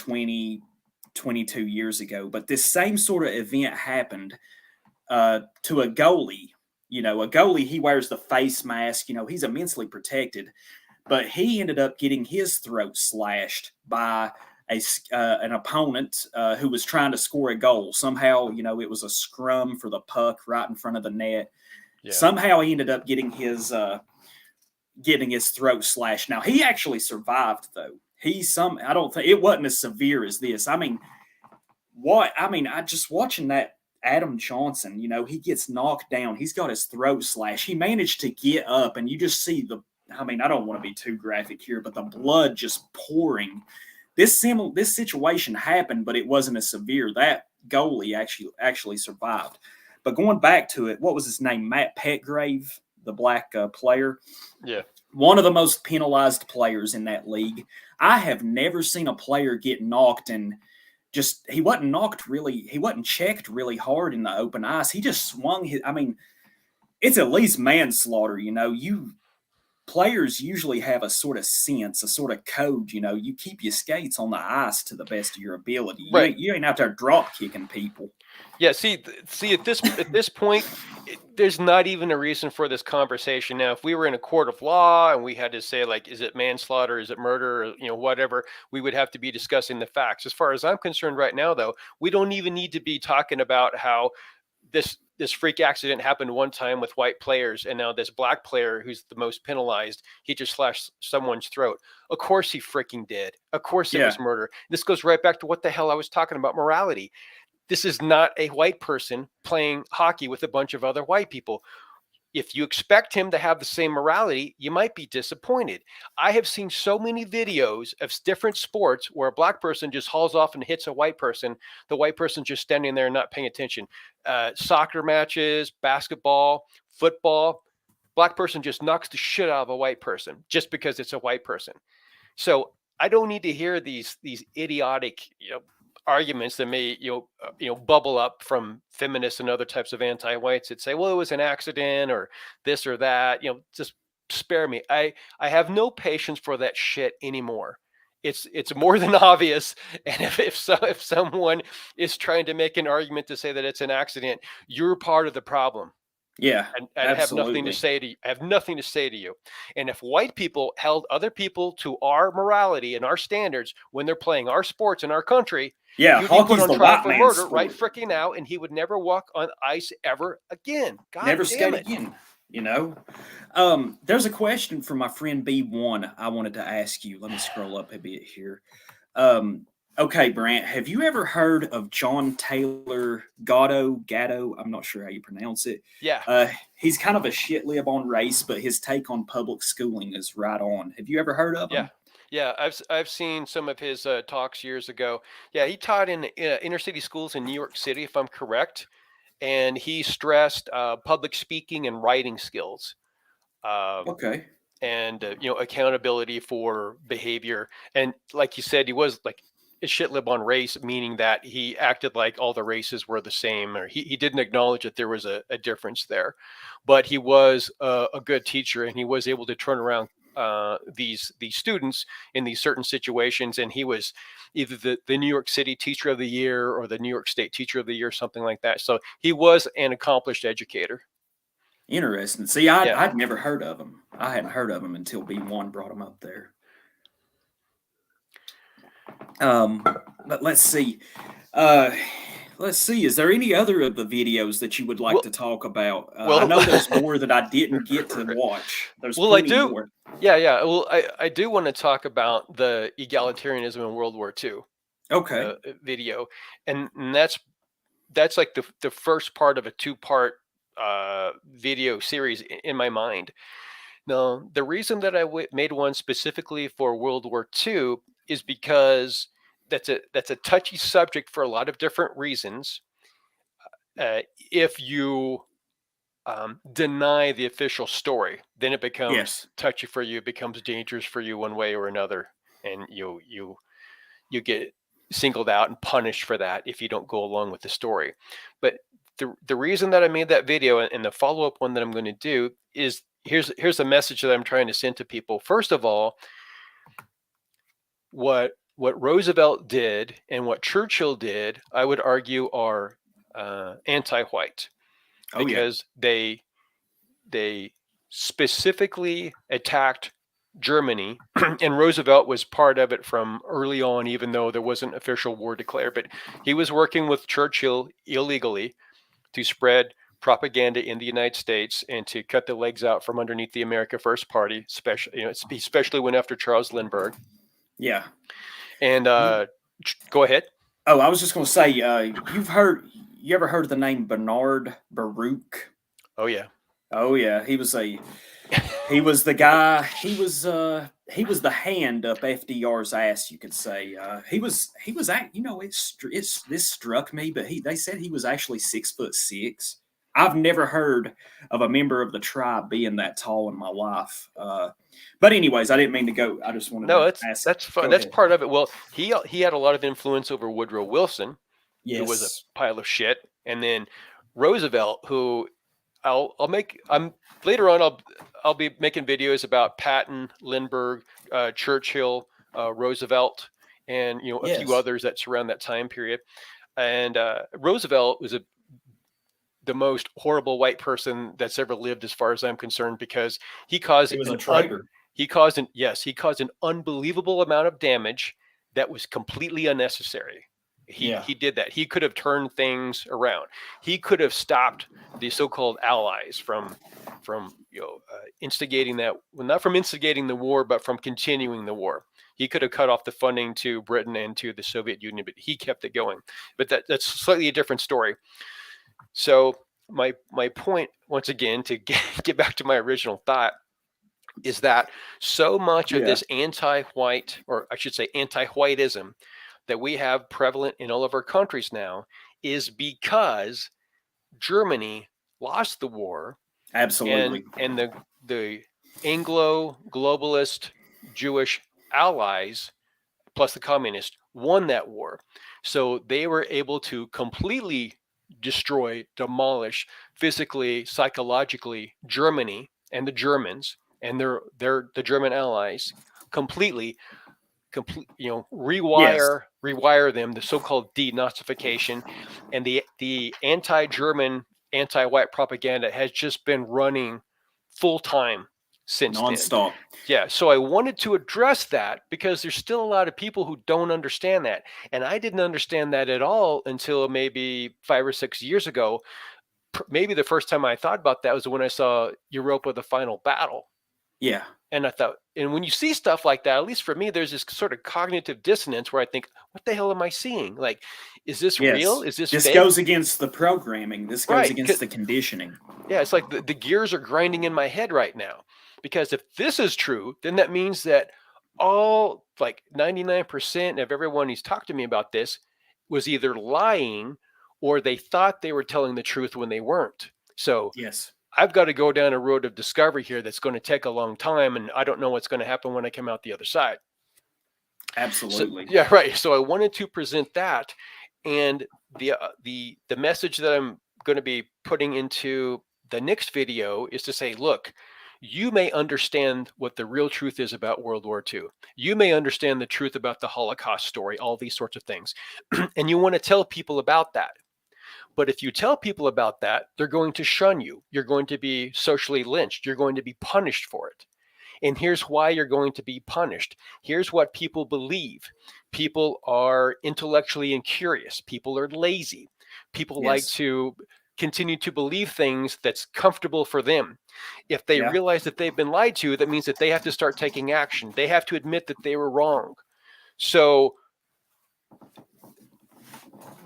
22 years ago, but this same sort of event happened to a goalie. A goalie, he wears the face mask. He's immensely protected, but he ended up getting his throat slashed by an opponent who was trying to score a goal. Somehow, it was a scrum for the puck right in front of the net. Yeah. Somehow, he ended up getting his throat slashed. Now, he actually survived, though. I don't think it wasn't as severe as this. I mean, I just watching that Adam Johnson, he gets knocked down. He's got his throat slashed. He managed to get up, and you just see I don't want to be too graphic here, but the blood just pouring. This situation happened, but it wasn't as severe. That goalie actually survived. But going back to it, what was his name? Matt Petgrave, the black player. Yeah. One of the most penalized players in that league. I have never seen a player get knocked and he wasn't checked really hard in the open ice. He just swung it's at least manslaughter. Players usually have a sort of sense, a sort of code. You keep your skates on the ice to the best of your ability. Right. You ain't out there drop kicking people. Yeah. See, at this point, there's not even a reason for this conversation. Now, if we were in a court of law and we had to say, like, is it manslaughter, is it murder, or, whatever, we would have to be discussing the facts. As far as I'm concerned right now, though, we don't even need to be talking about how this freak accident happened one time with white players, and now this black player who's the most penalized, he just slashed someone's throat. Of course he freaking did. Of course it was murder. This goes right back to what the hell I was talking about, morality. This is not a white person playing hockey with a bunch of other white people. If you expect him to have the same morality, you might be disappointed. I have seen so many videos of different sports where a black person just hauls off and hits a white person. The white person just standing there not paying attention. Soccer matches, basketball, football. Black person just knocks the shit out of a white person just because it's a white person. So I don't need to hear these idiotic, arguments that may bubble up from feminists and other types of anti-whites that say, well, it was an accident or this or that. Just spare me. I have no patience for that shit anymore. It's more than obvious, and if someone is trying to make an argument to say that it's an accident, you're part of the problem. Yeah, and I have nothing to say to you. I have nothing to say to you. And if white people held other people to our morality and our standards when they're playing our sports in our country, yeah, he'd be put on trial for murder sport. right freaking now, and he would never walk on ice ever again. God never damn skate it. again. There's a question from my friend B1 I wanted to ask you. Let me scroll up a bit here. Okay, Brant, have you ever heard of John Taylor Gatto? I'm not sure how you pronounce it. Yeah. He's kind of a shit lib on race, but his take on public schooling is right on. Have you ever heard of him? Yeah, I've seen some of his talks years ago. Yeah, he taught in inner city schools in New York City, if I'm correct, and he stressed public speaking and writing skills. Okay. And accountability for behavior. And like you said, he was like a shit lib on race, meaning that he acted like all the races were the same, or he didn't acknowledge that there was a difference there. But he was a good teacher, and he was able to turn around these students in these certain situations. And he was either the New York City Teacher of the Year or the New York State Teacher of the Year, something like that. So he was an accomplished educator. Interesting. See, I'd never heard of him. I hadn't heard of him until B1 brought him up there. But let's see. Is there any other of the videos that you would like to talk about? I know there's more that I didn't get to watch. There's plenty more. Yeah. Well, I do want to talk about the egalitarianism in World War II. Okay. Video, and that's like the first part of a two-part video series in my mind. Now, the reason that I made one specifically for World War II is because that's a touchy subject for a lot of different reasons. If you deny the official story, then it becomes touchy for you. It becomes dangerous for you one way or another, and you get singled out and punished for that if you don't go along with the story. But the reason that I made that video and the follow-up one that I'm going to do is here's the message that I'm trying to send to people. First of all, what what Roosevelt did and what Churchill did, I would argue, are anti-white, Oh yeah. because they specifically attacked Germany, and Roosevelt was part of it from early on, even though there wasn't official war declared. But he was working with Churchill illegally to spread propaganda in the United States and to cut the legs out from underneath the America First Party, especially when after Charles Lindbergh. Yeah. And go ahead. Oh, I was just going to say, you ever heard of the name Bernard Baruch? Oh yeah. Oh yeah, he was the guy. He was the hand up FDR's ass, you could say. This struck me, but they said he was actually 6'6". I've never heard of a member of the tribe being that tall in my life. But anyways, I didn't mean to go. I just wanted No, to ask. that's fun. Go That's ahead. part of it. Well, he had a lot of influence over Woodrow Wilson, who was a Yes. pile of shit, and then Roosevelt, who I'm later on I'll be making videos about Patton, Lindbergh, Churchill, Roosevelt, and a few Yes. others that surround that time period. And Roosevelt was the most horrible white person that's ever lived, as far as I'm concerned, because he caused He was a traitor. he caused an unbelievable amount of damage that was completely unnecessary. Yeah. He did that. He could have turned things around. He could have stopped the so-called allies from instigating that, well, not from instigating the war, but from continuing the war. He could have cut off the funding to Britain and to the Soviet Union, but he kept it going. But that's slightly a different story. So my point, once again, to get back to my original thought, is that so much of this anti-white, or I should say anti-whiteism, that we have prevalent in all of our countries now is because Germany lost the war. Absolutely. And the Anglo globalist Jewish allies plus the communists won that war. So they were able to completely destroy, demolish physically, psychologically Germany and the Germans and the German allies completely, rewire them, the so-called denazification, and the anti-German, anti-white propaganda has just been running full time since Nonstop. then. Yeah, so I wanted to address that because there's still a lot of people who don't understand that, and I didn't understand that at all until maybe 5 or 6 years ago. Maybe the first time I thought about that was when I saw Europa: The Final Battle. Yeah. And I thought, and when you see stuff like that, at least for me, there's this sort of cognitive dissonance where I think, what the hell am I seeing? Like, is this real? Is this fake? Goes against the programming. This goes Right, against the conditioning. Yeah, it's like the gears are grinding in my head right now. Because if this is true, then that means that all, like 99% of everyone who's talked to me about this was either lying or they thought they were telling the truth when they weren't. So Yes. I've got to go down a road of discovery here that's going to take a long time, and I don't know what's going to happen when I come out the other side. Absolutely. So, yeah, right. So I wanted to present that, and the message that I'm going to be putting into the next video is to say, look, you may understand what the real truth is about World War II. You may understand the truth about the Holocaust story, all these sorts of things, and you want to tell people about that. But if you tell people about that, they're going to shun you. You're going to be socially lynched. You're going to be punished for it. And here's why you're going to be punished. Here's what people believe. People are intellectually incurious. People are lazy. People like to continue to believe things that's comfortable for them. If they realize that they've been lied to, that means that they have to start taking action. They have to admit that they were wrong. So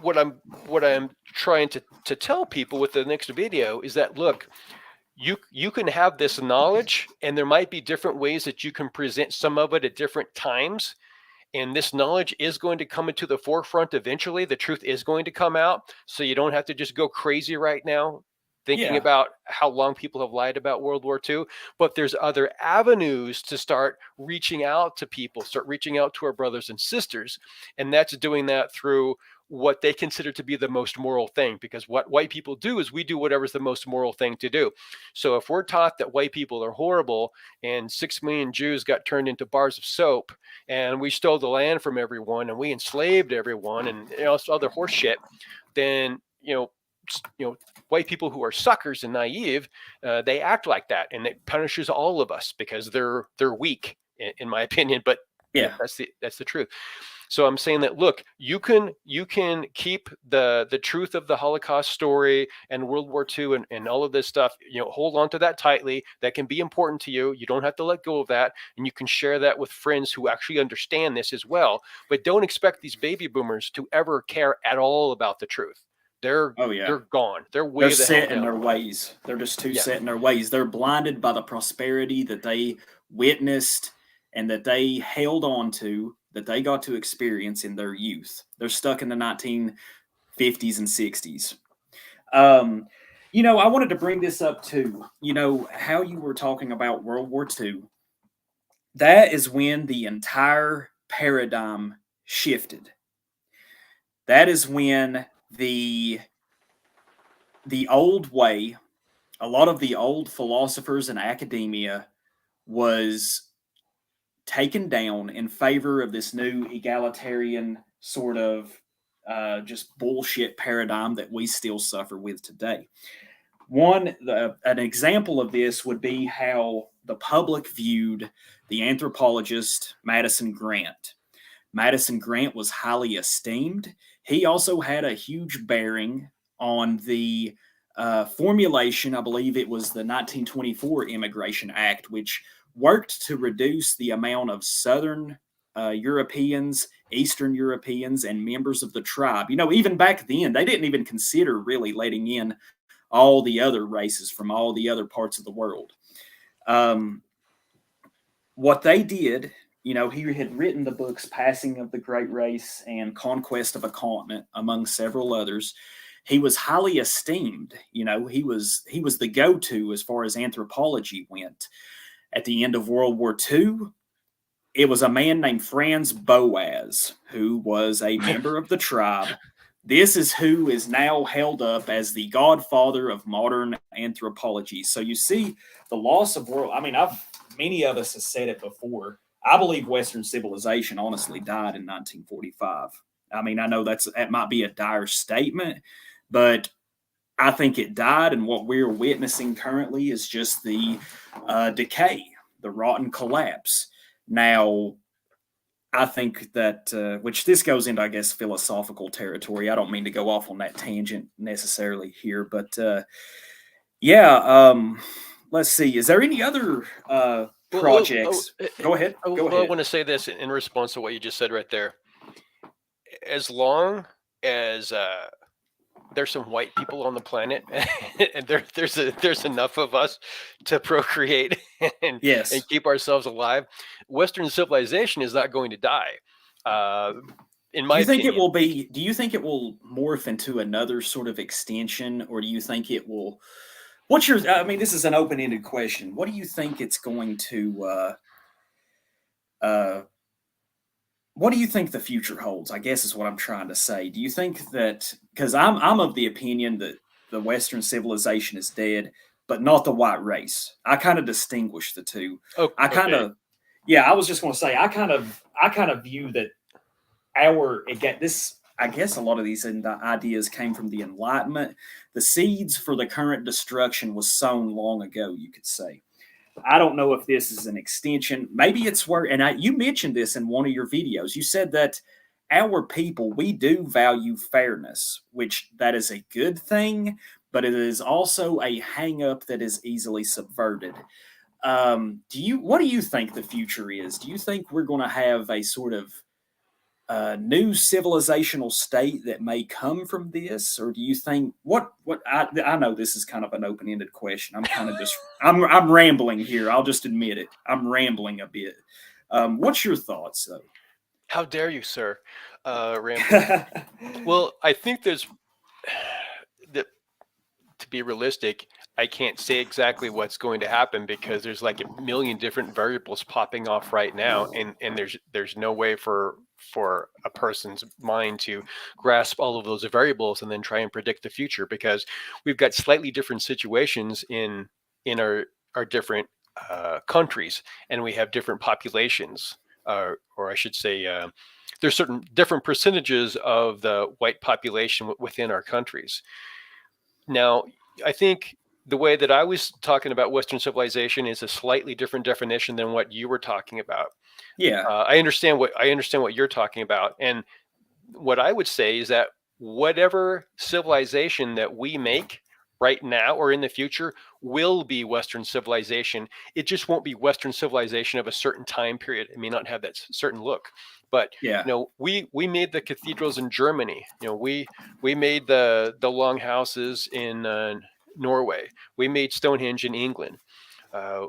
what I'm trying to tell people with the next video is that, look, you can have this knowledge, and there might be different ways that you can present some of it at different times. And this knowledge is going to come into the forefront eventually. The truth is going to come out. So you don't have to just go crazy right now thinking about how long people have lied about World War II. But there's other avenues to start reaching out to people, start reaching out to our brothers and sisters. And that's doing that through what they consider to be the most moral thing, because what white people do is we do whatever's the most moral thing to do. So if we're taught that white people are horrible and 6 million Jews got turned into bars of soap and we stole the land from everyone and we enslaved everyone and other horse shit, then white people who are suckers and naive, they act like that, and it punishes all of us because they're weak, in my opinion. But Yeah. that's the truth. So I'm saying that, look, you can keep the truth of the Holocaust story and World War II and all of this stuff. Hold on to that tightly. That can be important to you. You don't have to let go of that, and you can share that with friends who actually understand this as well. But don't expect these baby boomers to ever care at all about the truth. They're gone. They're way the hell set in down their the line. ways. They're just too set in their ways. They're blinded by the prosperity that they witnessed and that they held on to, that they got to experience in their youth. They're stuck in the 1950s and 60s. I wanted to bring this up too. How you were talking about World War II. That is when the entire paradigm shifted. That is when the old way, a lot of the old philosophers and academia was taken down in favor of this new egalitarian sort of just bullshit paradigm that we still suffer with today. An example of this would be how the public viewed the anthropologist Madison Grant. Madison Grant was highly esteemed. He also had a huge bearing on the formulation, I believe it was the 1924 Immigration Act, which worked to reduce the amount of Southern Europeans, Eastern Europeans, and members of the tribe. Even back then, they didn't even consider really letting in all the other races from all the other parts of the world. What they did, he had written the books Passing of the Great Race and Conquest of a Continent, among several others. He was highly esteemed. He was the go-to as far as anthropology went. At the end of World War II, it was a man named Franz Boas, who was a member of the tribe. This is who is now held up as the godfather of modern anthropology. So you see the loss of world. Many of us have said it before. I believe Western civilization honestly died in 1945. I know that might be a dire statement, but I think it died, and what we're witnessing currently is just the decay, the rotten collapse. Now, I think that, which this goes into, I guess, philosophical territory. I don't mean to go off on that tangent necessarily here, but let's see. Is there any other projects? Go ahead. I want to say this in response to what you just said right there. As long as there's some white people on the planet, and there's enough of us to procreate and keep ourselves alive, Western civilization is not going to die. In my opinion, do you think it will morph into another sort of extension, or do you think it will? This is an open-ended question. What do you think it's going to? What do you think the future holds? I guess is what I'm trying to say. Do you think that, because I'm of the opinion that the Western civilization is dead, but not the white race. I kind of distinguish the two. I was just going to say I kind of view that I guess a lot of these ideas came from the Enlightenment. The seeds for the current destruction was sown long ago, you could say. I don't know if this is an extension. Maybe it's where, and you mentioned this in one of your videos. You said that our people, we do value fairness, which that is a good thing, but it is also a hang-up that is easily subverted. What do you think the future is? Do you think we're going to have a sort of new civilizational state that may come from this, or do you think I know this is kind of an open-ended question. I'm kind of just I'm rambling here. I'll just admit it. I'm rambling a bit. What's your thoughts, though? How dare you, sir? Rambling. Well, I think there's to be realistic, I can't say exactly what's going to happen because there's like a million different variables popping off right now, and there's no way for a person's mind to grasp all of those variables and then try and predict the future, because we've got slightly different situations in our different countries, and we have different populations, or I should say, there's certain different percentages of the white population within our countries. Now, I think the way that I was talking about Western civilization is a slightly different definition than what you were talking about. Yeah. I understand what you're talking about, and what I would say is that whatever civilization that we make right now or in the future will be Western civilization. It just won't be Western civilization of a certain time period. It may not have that certain look. But Yeah. we made the cathedrals in Germany. We made the longhouses in Norway. We made Stonehenge in England.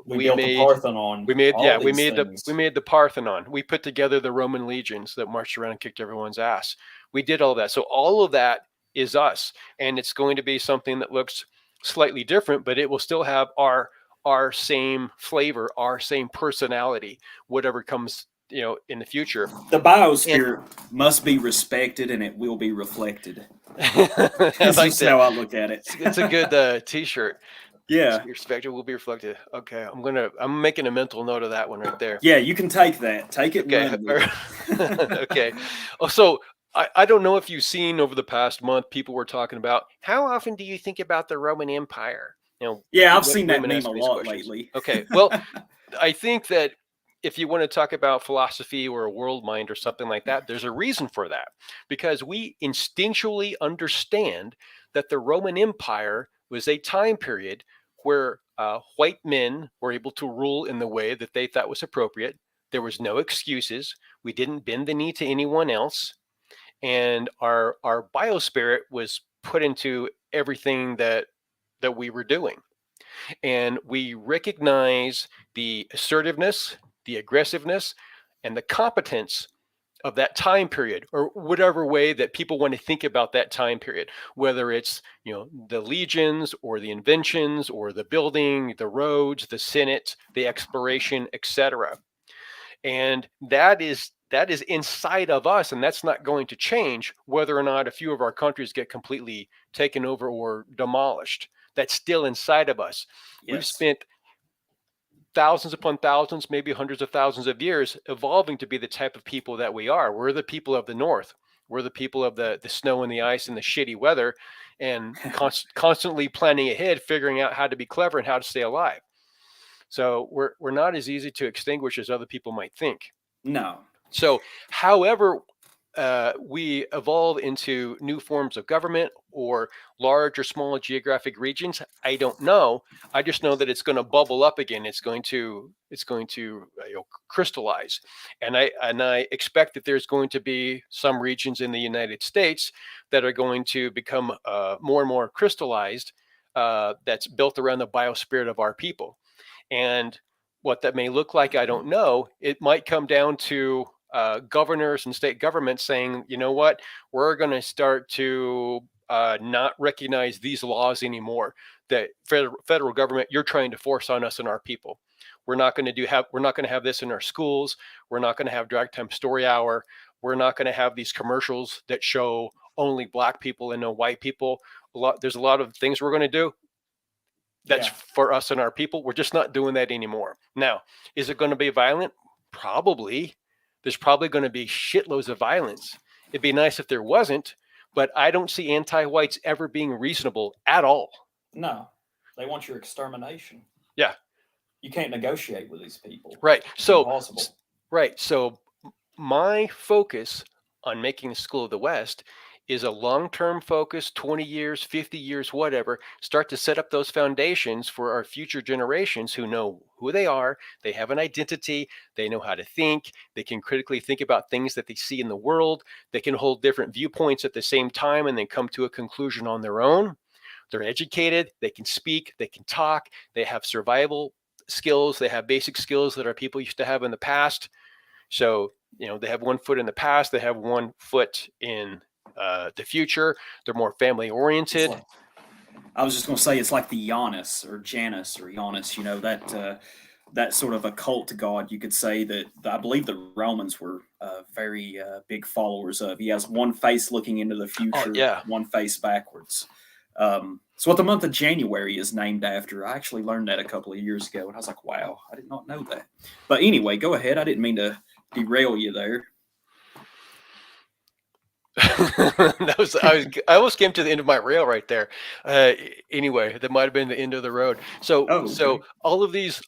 We built the Parthenon. We made all we these made things. the Parthenon. We put together the Roman legions that marched around and kicked everyone's ass. We did all that. So all of that is us, and it's going to be something that looks slightly different, but it will still have our same flavor, our same personality, whatever comes in the future. The biosphere must be respected, and it will be reflected. That's like just how I look at it. It's a good T-shirt. Yeah. Respected will be reflected. Okay, I'm making a mental note of that one right there. Yeah, you can take that. Take it. Okay. And run with it. Okay. Oh, so I don't know if you've seen over the past month, people were talking about how often do you think about the Roman Empire? Yeah, I've seen that women meme ask a me these lot questions. lately. Okay. Well, I think that if you want to talk about philosophy or a world mind or something like that, there's a reason for that, because we instinctually understand that the Roman Empire was a time period where white men were able to rule in the way that they thought was appropriate. There was no excuses. We didn't bend the knee to anyone else, and our biospirit was put into everything that we were doing. And we recognize the assertiveness, the aggressiveness, and the competence of that time period, or whatever way that people want to think about that time period, whether it's the legions or the inventions or the building, the roads, the Senate, the exploration, etc. And that is inside of us, and that's not going to change whether or not a few of our countries get completely taken over or demolished. That's still inside of us. Yes. We've spent thousands upon thousands, maybe hundreds of thousands of years evolving to be the type of people that we are. We're the people of the North. We're the people of the snow and the ice and the shitty weather, and constantly planning ahead, figuring out how to be clever and how to stay alive. So we're not as easy to extinguish as other people might think. No. So, however, we evolve into new forms of government or large or small geographic regions, I don't know. I just know that it's going to bubble up again. It's going to crystallize, and I expect that there's going to be some regions in the United States that are going to become more and more crystallized. That's built around the biospirit of our people, and what that may look like, I don't know. It might come down to governors and state governments saying, you know what, we're going to start to not recognize these laws anymore that federal government you're trying to force on us and our people. We're not going to have this in our schools. We're not going to have drive time story hour. We're not going to have these commercials that show only black people and no white people. There's a lot of things we're going to do that's for us and our people. We're just not doing that anymore. Now, is it going to be violent? Probably. There's probably going to be shitloads of violence. It'd be nice if there wasn't, but I don't see anti-whites ever being reasonable at all. No, they want your extermination. Yeah. You can't negotiate with these people. Right. It's impossible. Right. So my focus on making the School of the West is a long-term focus, 20 years, 50 years, whatever, start to set up those foundations for our future generations who know who they are, they have an identity, they know how to think, they can critically think about things that they see in the world, they can hold different viewpoints at the same time and then come to a conclusion on their own. They're educated, they can speak, they can talk, they have survival skills, they have basic skills that our people used to have in the past. So, they have one foot in the past, they have one foot in the future. They're more family oriented. I was just going to say it's like the Janus or Janus or Janus, that sort of occult god. You could say that I believe the Romans were very big followers of. He has one face looking into the Oh future, yeah. one face backwards. It's what the month of January is named after. I actually learned that a couple of years ago, and I was like, "Wow, I did not know that." But anyway, go ahead. I didn't mean to derail you there. I almost came to the end of my rail right there. Anyway, that might have been the end of the road. So Oh, okay. so all of these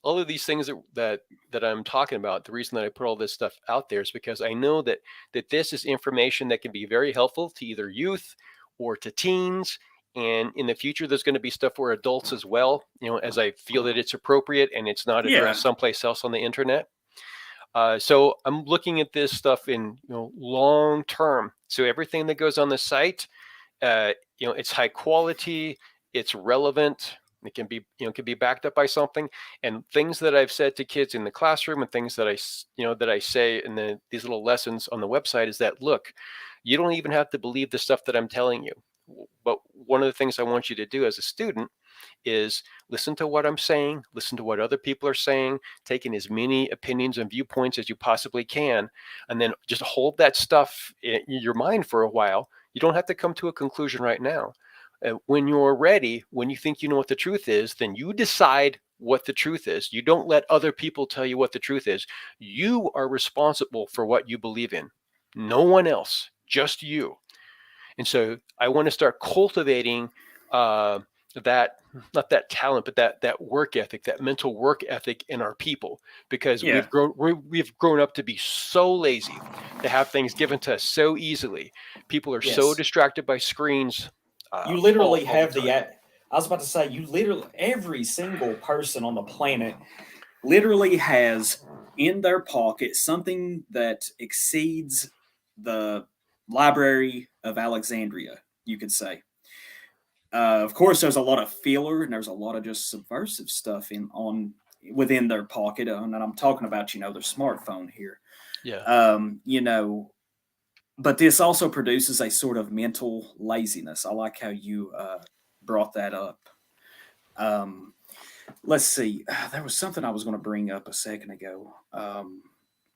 things that I'm talking about, the reason that I put all this stuff out there is because I know that this is information that can be very helpful to either youth or to teens. And in the future, there's going to be stuff for adults as well, as I feel that it's appropriate and it's not Yeah. addressed someplace else on the internet. So I'm looking at this stuff in long term. So everything that goes on the site, it's high quality, it's relevant. It can be backed up by something, and things that I've said to kids in the classroom, and things that I say in these little lessons on the website is that, look, you don't even have to believe the stuff that I'm telling you. But one of the things I want you to do as a student is listen to what I'm saying, listen to what other people are saying, take in as many opinions and viewpoints as you possibly can, and then just hold that stuff in your mind for a while. You don't have to come to a conclusion right now. When you're ready, when you think you know what the truth is, then you decide what the truth is. You don't let other people tell you what the truth is. You are responsible for what you believe in. No one else, just you. And so I want to start cultivating that, not that talent, but that work ethic, that mental work ethic in our people, because Yeah. we've grown up to be so lazy, to have things given to us so easily. People are so Yes. distracted by screens You all literally all the have time. I was about to say, you literally, every single person on the planet literally has in their pocket something that exceeds the Library of Alexandria, you could say. Of course, there's a lot of filler and there's a lot of just subversive stuff in on within their pocket, and I'm talking about their smartphone here. Yeah. Um, you know, but this also produces a sort of mental laziness. I like how you brought that up. Um, let's see. There was something I was going to bring up a second ago,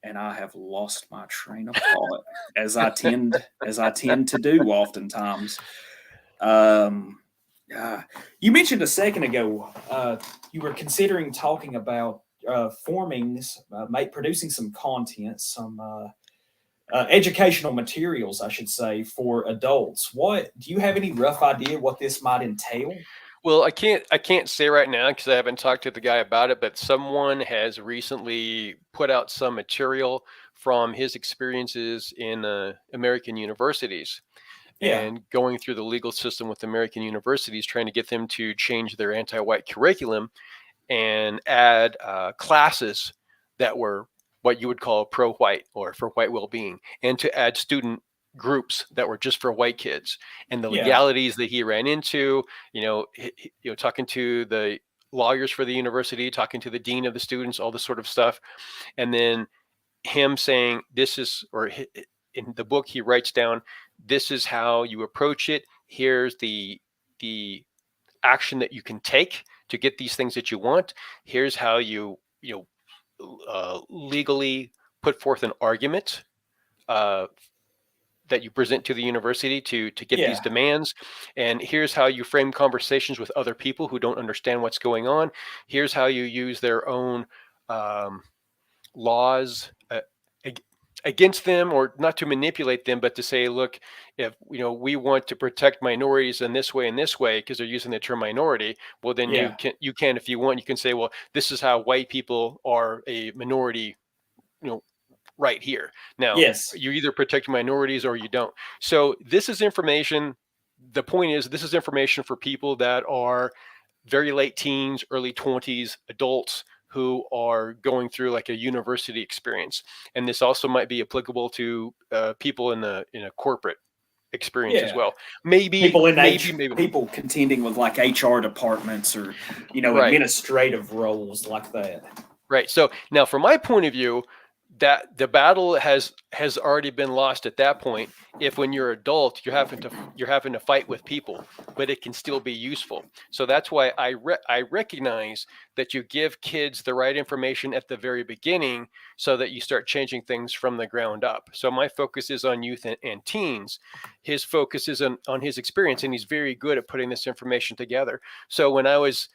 and I have lost my train of thought, as I tend to do oftentimes. Um, you mentioned a second ago you were considering talking about producing some content, some educational materials, I should say, for adults. What do you have any rough idea what this might entail? Well, I can't say right now because I haven't talked to the guy about it, but someone has recently put out some material from his experiences in American universities, Yeah, and going through the legal system with American universities, trying to get them to change their anti-white curriculum and add classes that were what you would call pro-white or for white well-being, and to add student groups that were just for white kids, and the yeah, legalities that he ran into. Talking to the lawyers for the university, talking to the dean of the students, all this sort of stuff, and then him saying this is, or in the book he writes down, this is how you approach it. Here's the action that you can take to get these things that you want. Here's how legally put forth an argument uh, that you present to the university to get these yeah, demands. And here's how you frame conversations with other people who don't understand what's going on. Here's how you use their own um, laws against them, or not to manipulate them, but to say, look, if we want to protect minorities in this way and this way, because they're using the term minority, well, then yeah. you can, if you want, you can say, well, this is how white people are a minority, you know right here. Now, Yes, you either protect minorities or you don't. So this is information. The point is, this is information for people that are very late teens, early 20s, adults who are going through like a university experience. And this also might be applicable to people in a corporate experience as yeah. well. Maybe, People in maybe, H, maybe not. people contending with like HR departments or Right. administrative roles like that. Right. So now, from my point of view, that the battle has already been lost at that point. If when you're adult you're having to fight with people, but it can still be useful. So that's why I recognize that you give kids the right information at the very beginning so that you start changing things from the ground up. So my focus is on youth and teens. His focus is on his experience, and he's very good at putting this information together. So when I was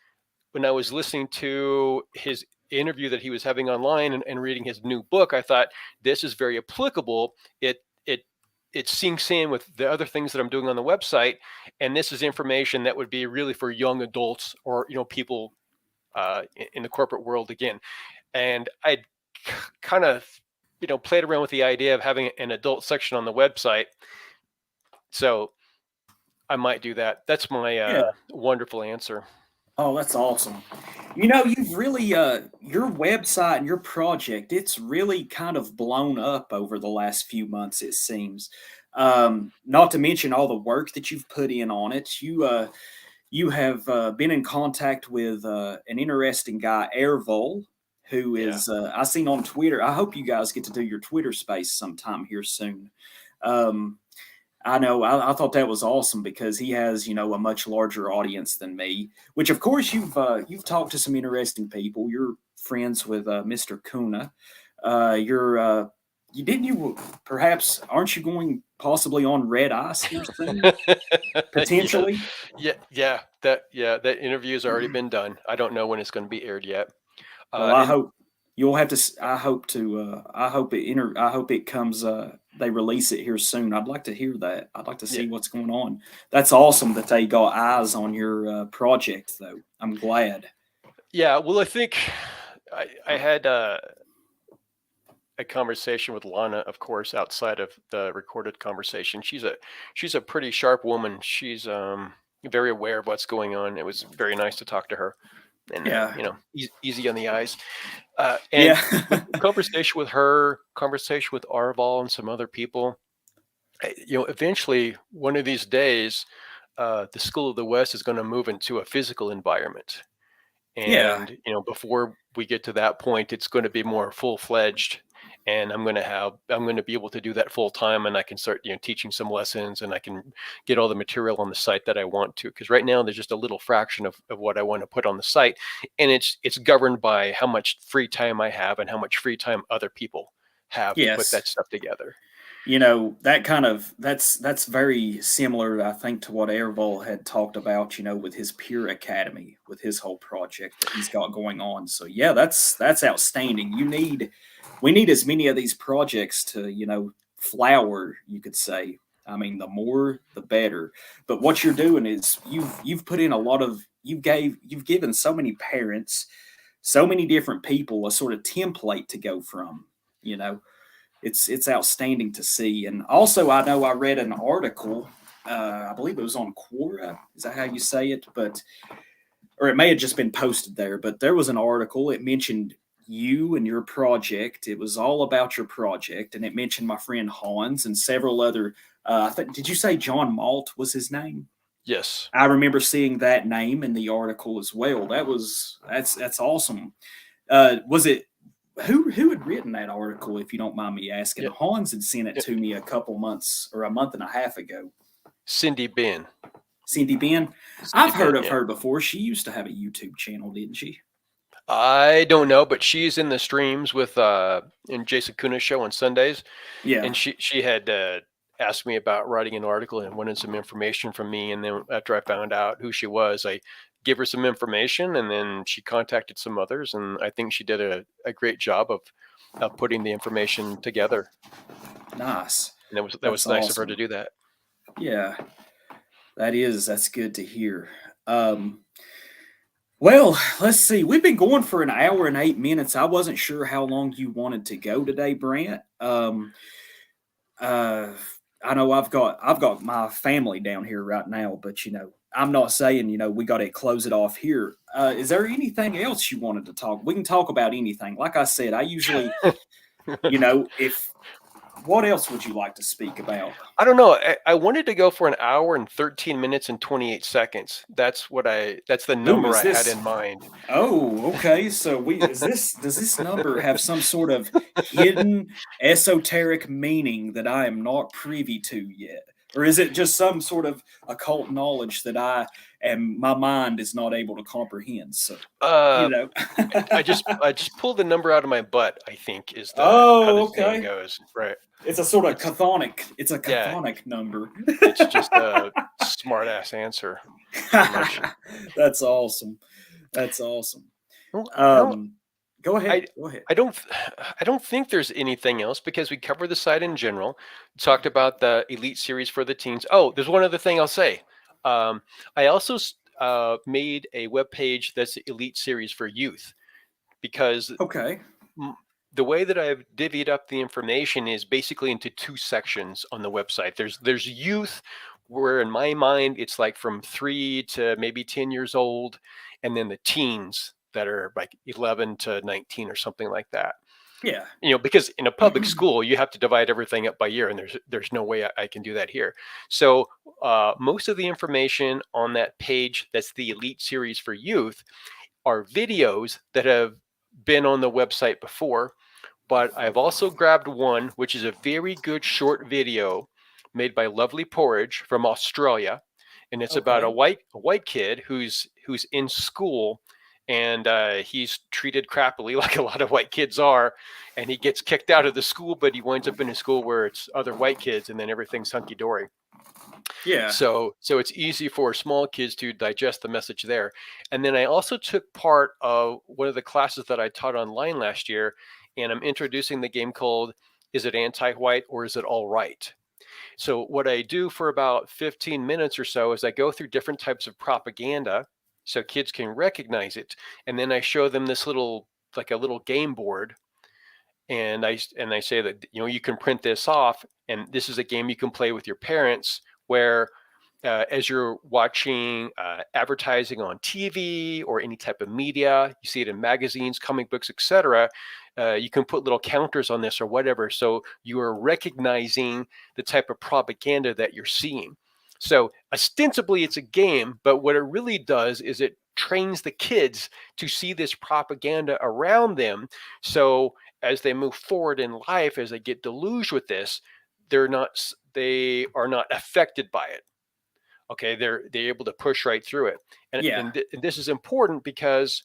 listening to his interview that he was having online and reading his new book, I thought this is very applicable. It syncs in with the other things that I'm doing on the website, and this is information that would be really for young adults or people in the corporate world again. And I kind of played around with the idea of having an adult section on the website, so I might do that. That's my wonderful answer. Oh, that's awesome. You've really your website and your project, it's really kind of blown up over the last few months, it seems. Not to mention all the work that you've put in on it. You have been in contact with an interesting guy, Airvol, who is I seen on Twitter. I hope you guys get to do your Twitter space sometime here soon. Um, I know. I thought that was awesome because he has, a much larger audience than me. Which, of course, you've talked to some interesting people. You're friends with Mr. Kuna. You didn't you perhaps aren't you going possibly on Red Ice here soon potentially? That interview has already been done. I don't know when it's going to be aired yet. Well, I hope you'll have to. I hope to. I hope it comes. They release it here soon. I'd like to hear that. I'd like to see what's going on. That's awesome that they got eyes on your project, though. I'm glad. Yeah. Well, I think I had a conversation with Lana, of course, outside of the recorded conversation. She's a pretty sharp woman. She's very aware of what's going on. It was very nice to talk to her, and easy on the eyes. And conversation with her, conversation with Arval and some other people. Eventually, one of these days, the School of the West is going to move into a physical environment, and before we get to that point, it's going to be more full-fledged. And I'm going to be able to do that full time, and I can start, teaching some lessons, and I can get all the material on the site that I want to. Because right now there's just a little fraction of what I want to put on the site, and it's governed by how much free time I have and how much free time other people have to put that stuff together. That's very similar, I think, to what Airvol had talked about, with his Peer Academy, with his whole project that he's got going on. So yeah, that's outstanding. We need as many of these projects to, flower, you could say. I mean, the more, the better. But what you're doing is you've put in a lot of you've given so many parents, so many different people a sort of template to go from. It's outstanding to see. And also, I know I read an article. I believe it was on Quora. Is that how you say it? Or it may have just been posted there. But there was an article. It mentioned you and your project. It was all about your project, and it mentioned my friend Hans and several other. Did you say John Malt was his name? Yes, I remember seeing that name in the article as well. That's awesome. Was it who had written that article? If you don't mind me asking, Hans had sent it to me a couple months or a month and a half ago. Cindy Ben. Cindy Ben. I've heard of her before. She used to have a YouTube channel, didn't she? I don't know, but she's in the streams with in Jason Kuna's show on Sundays. Yeah. And she had asked me about writing an article and wanted some information from me. And then after I found out who she was, I gave her some information, and then she contacted some others. And I think she did a great job of putting the information together. Nice. And that was nice of her to do that. Yeah, that's good to hear. Well, let's see. We've been going for an hour and 8 minutes. I wasn't sure how long you wanted to go today, Brant. I know I've got my family down here right now, but I'm not saying we got to close it off here. Is there anything else you wanted to talk? We can talk about anything. Like I said, I usually, if what else would you like to speak about? I don't know. I wanted to go for an hour and 13 minutes and 28 seconds. That's the Ooh, number is I had this? in mind. Oh, okay. So does this number have some sort of hidden esoteric meaning that I am not privy to yet? Or is it just some sort of occult knowledge that my mind is not able to comprehend? So, Uh, you know. I just pulled the number out of my butt, I think is how the Oh, saying okay. goes. Right. It's a sort of It's it's a yeah, chthonic number. it's just a smart ass answer, pretty much. That's awesome. That's awesome. Well, I don't Um, go I ahead. Go ahead. I don't I don't think there's anything else because we covered the site in general. Talked about the Elite series for the teens. Oh, there's one other thing I'll say. I also made a web page that's the Elite series for youth because Okay. the way that I've divvied up the information is basically into two sections on the website. There's youth, where in my mind it's like from 3 to maybe 10 years old, and then the teens that are like 11 to 19 or something like that. Yeah. Because in a public school you have to divide everything up by year, and there's no way I can do that here. So most of the information on that page, that's the Elite series for youth, are videos that have been on the website before, but I've also grabbed one which is a very good short video made by Lovely Porridge from Australia, and it's about a Okay. white kid who's in school, and he's treated crappily like a lot of white kids are, and he gets kicked out of the school, but he winds up in a school where it's other white kids, and then everything's hunky dory. Yeah. So it's easy for small kids to digest the message there. And then I also took part of one of the classes that I taught online last year, and I'm introducing the game called Is It Anti-White or Is It All Right? So what I do for about 15 minutes or so is I go through different types of propaganda so kids can recognize it. And then I show them this like a little game board, and I say that you can print this off, and this is a game you can play with your parents where as you're watching advertising on TV or any type of media, you see it in magazines, comic books, etc. You can put little counters on this or whatever, so you are recognizing the type of propaganda that you're seeing. So ostensibly it's a game, but what it really does is it trains the kids to see this propaganda around them. So as they move forward in life, as they get deluged with this, they are not affected by it. Okay, they're able to push right through it. Yeah. And this is important because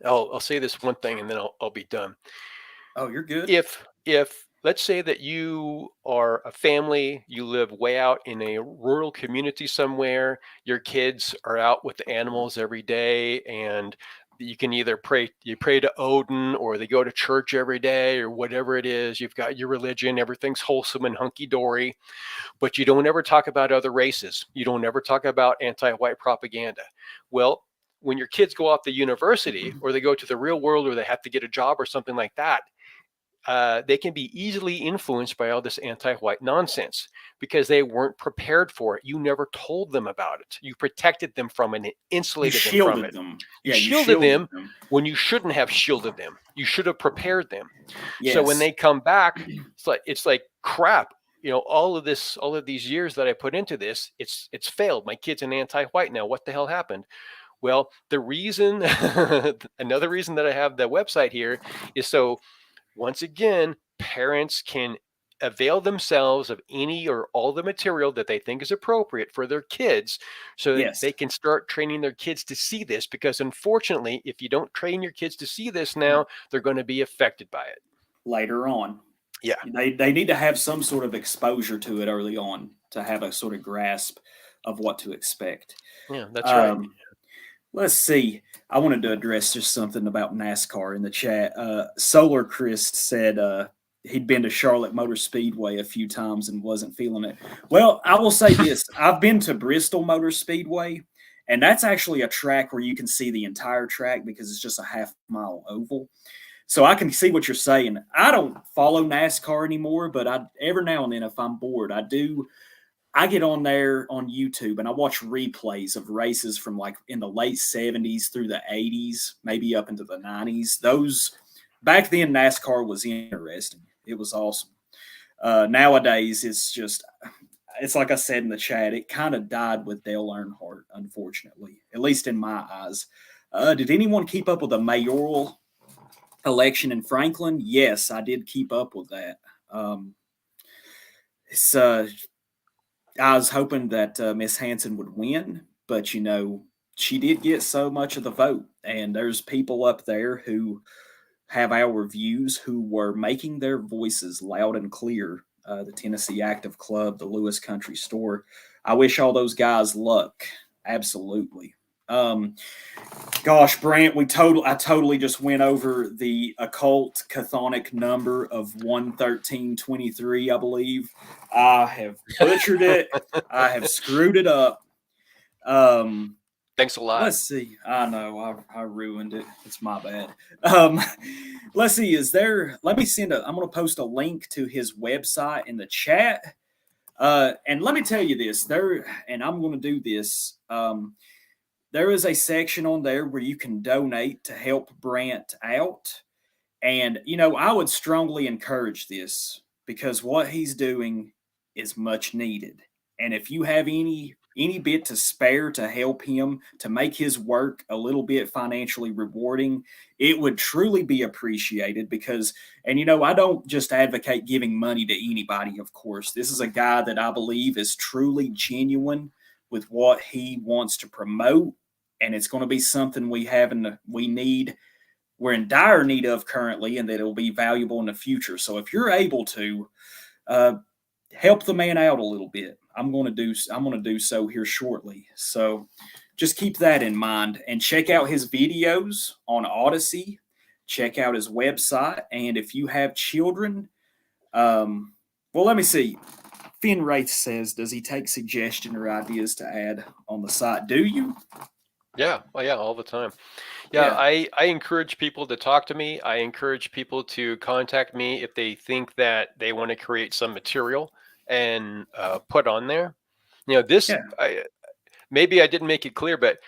I'll say this one thing and then I'll be done. Oh, you're good. If let's say that you are a family, you live way out in a rural community somewhere, your kids are out with the animals every day, and you can either pray to Odin, or they go to church every day, or whatever it is. You've got your religion, everything's wholesome and hunky-dory, but you don't ever talk about other races. You don't ever talk about anti-white propaganda. Well, when your kids go off to university or they go to the real world or they have to get a job or something like that, they can be easily influenced by all this anti-white nonsense because they weren't prepared for it. You never told them about it. You protected them from it and You insulated them from shielded it. them. You Yeah, you shielded shielded them them. when you shouldn't have shielded them. You should have prepared them. So when Yes. they come back, it's like crap. All of these years that I put into this, it's failed. My kid's an anti-white now. What the hell happened? Well, the reason, another reason that I have the website here is so once again, parents can avail themselves of any or all the material that they think is appropriate for their kids so that Yes. they can start training their kids to see this, because unfortunately, if you don't train your kids to see this now, they're going to be affected by it. Later on. Yeah. They need to have some sort of exposure to it early on to have a sort of grasp of what to expect. Yeah, that's right. Um, let's see. I wanted to address just something about NASCAR in the chat. Solar Christ said he'd been to Charlotte Motor Speedway a few times and wasn't feeling it. Well, I will say this. I've been to Bristol Motor Speedway, and that's actually a track where you can see the entire track because it's just a half-mile oval. So I can see what you're saying. I don't follow NASCAR anymore, but every now and then, if I'm bored, I do. I get on there on YouTube and I watch replays of races from like in the late 70s through the 80s, maybe up into the 90s. Those back then, NASCAR was interesting. It was awesome. Nowadays, it's like I said in the chat, it kind of died with Dale Earnhardt, unfortunately, at least in my eyes. Did anyone keep up with the mayoral election in Franklin? Yes, I did keep up with that. It's I was hoping that Miss Hanson would win, but she did get so much of the vote, and there's people up there who have our views who were making their voices loud and clear. The Tennessee Active Club, the Lewis Country Store. I wish all those guys luck. Absolutely. Gosh, Brant, I totally just went over the occult chthonic number of 11323, I believe. I have butchered it. I have screwed it up. Thanks a lot. Let's see. I know I ruined it. It's my bad. Let's see. Let me I'm going to post a link to his website in the chat. And let me tell you this and I'm going to do this. There is a section on there where you can donate to help Brant out. And, I would strongly encourage this because what he's doing is much needed. And if you have any bit to spare to help him to make his work a little bit financially rewarding, it would truly be appreciated because, and I don't just advocate giving money to anybody, of course. This is a guy that I believe is truly genuine with what he wants to promote. And it's going to be something we're in dire need of currently, and that it'll be valuable in the future. So if you're able to help the man out a little bit, I'm going to do so here shortly. So just keep that in mind and check out his videos on Odyssey. Check out his website, and if you have children, well, let me see. Finn Wraith says, does he take suggestion or ideas to add on the site? Do you? Yeah. Oh, yeah, all the time. Yeah, I encourage people to talk to me. I encourage people to contact me if they think that they want to create some material and put on there. Maybe I didn't make it clear, but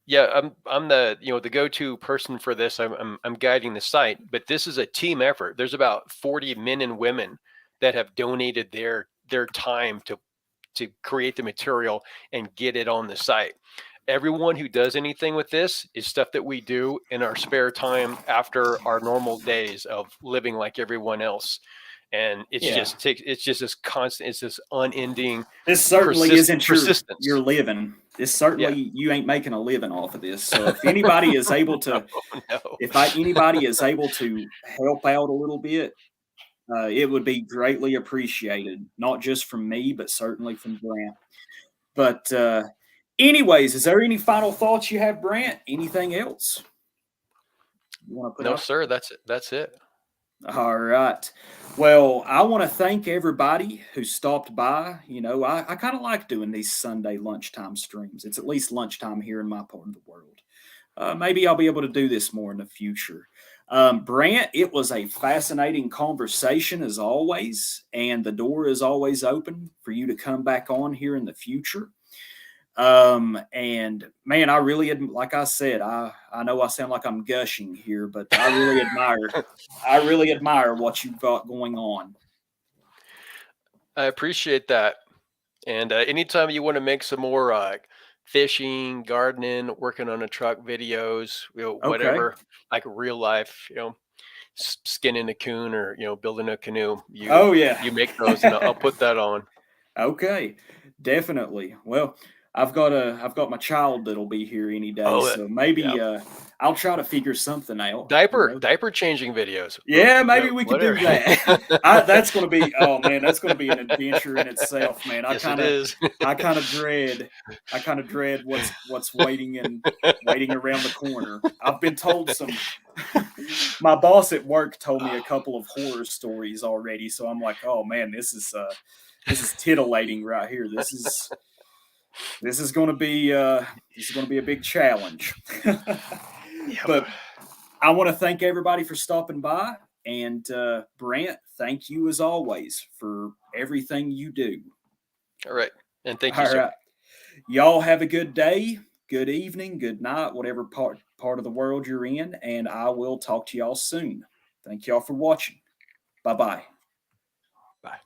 yeah, I'm the the go-to person for this. I'm guiding the site, but this is a team effort. There's about 40 men and women that have donated their time to create the material and get it on the site. Everyone who does anything with this is stuff that we do in our spare time after our normal days of living like everyone else. And it's just this constant, it's this unending. This certainly isn't persistence. Your living. This certainly you ain't making a living off of this. So if anybody is able to, anybody is able to help out a little bit, it would be greatly appreciated. Not just from me, but certainly from Brant. But anyways, is there any final thoughts you have, Brant? Anything else you want to put No, out? sir. That's it. All right. Well, I want to thank everybody who stopped by. I kind of like doing these Sunday lunchtime streams. It's at least lunchtime here in my part of the world. Maybe I'll be able to do this more in the future. Brant, it was a fascinating conversation as always, and the door is always open for you to come back on here in the future. And man, I really, like I said, I know I sound like I'm gushing here, but I really admire what you've got going on. I appreciate that. And anytime you want to make some more fishing, gardening, working on a truck videos, whatever, like real life, skinning a coon or building a canoe, you make those, and I'll put that on. Okay, definitely. Well, I've got my child that'll be here any day, so maybe I'll try to figure something out. Diaper changing videos. Yeah, maybe we could do that. That's going to be that's going to be an adventure in itself, man. I kind of dread what's waiting around the corner. I've been told my boss at work told me a couple of horror stories already, so I'm like, oh man, this is titillating right here. This is going to be a big challenge. But I want to thank everybody for stopping by, and Brant, thank you as always for everything you do. All right, and thank you, sir. Y'all have a good day, good evening, good night, whatever part of the world you're in, and I will talk to y'all soon. Thank y'all for watching. Bye-bye. Bye.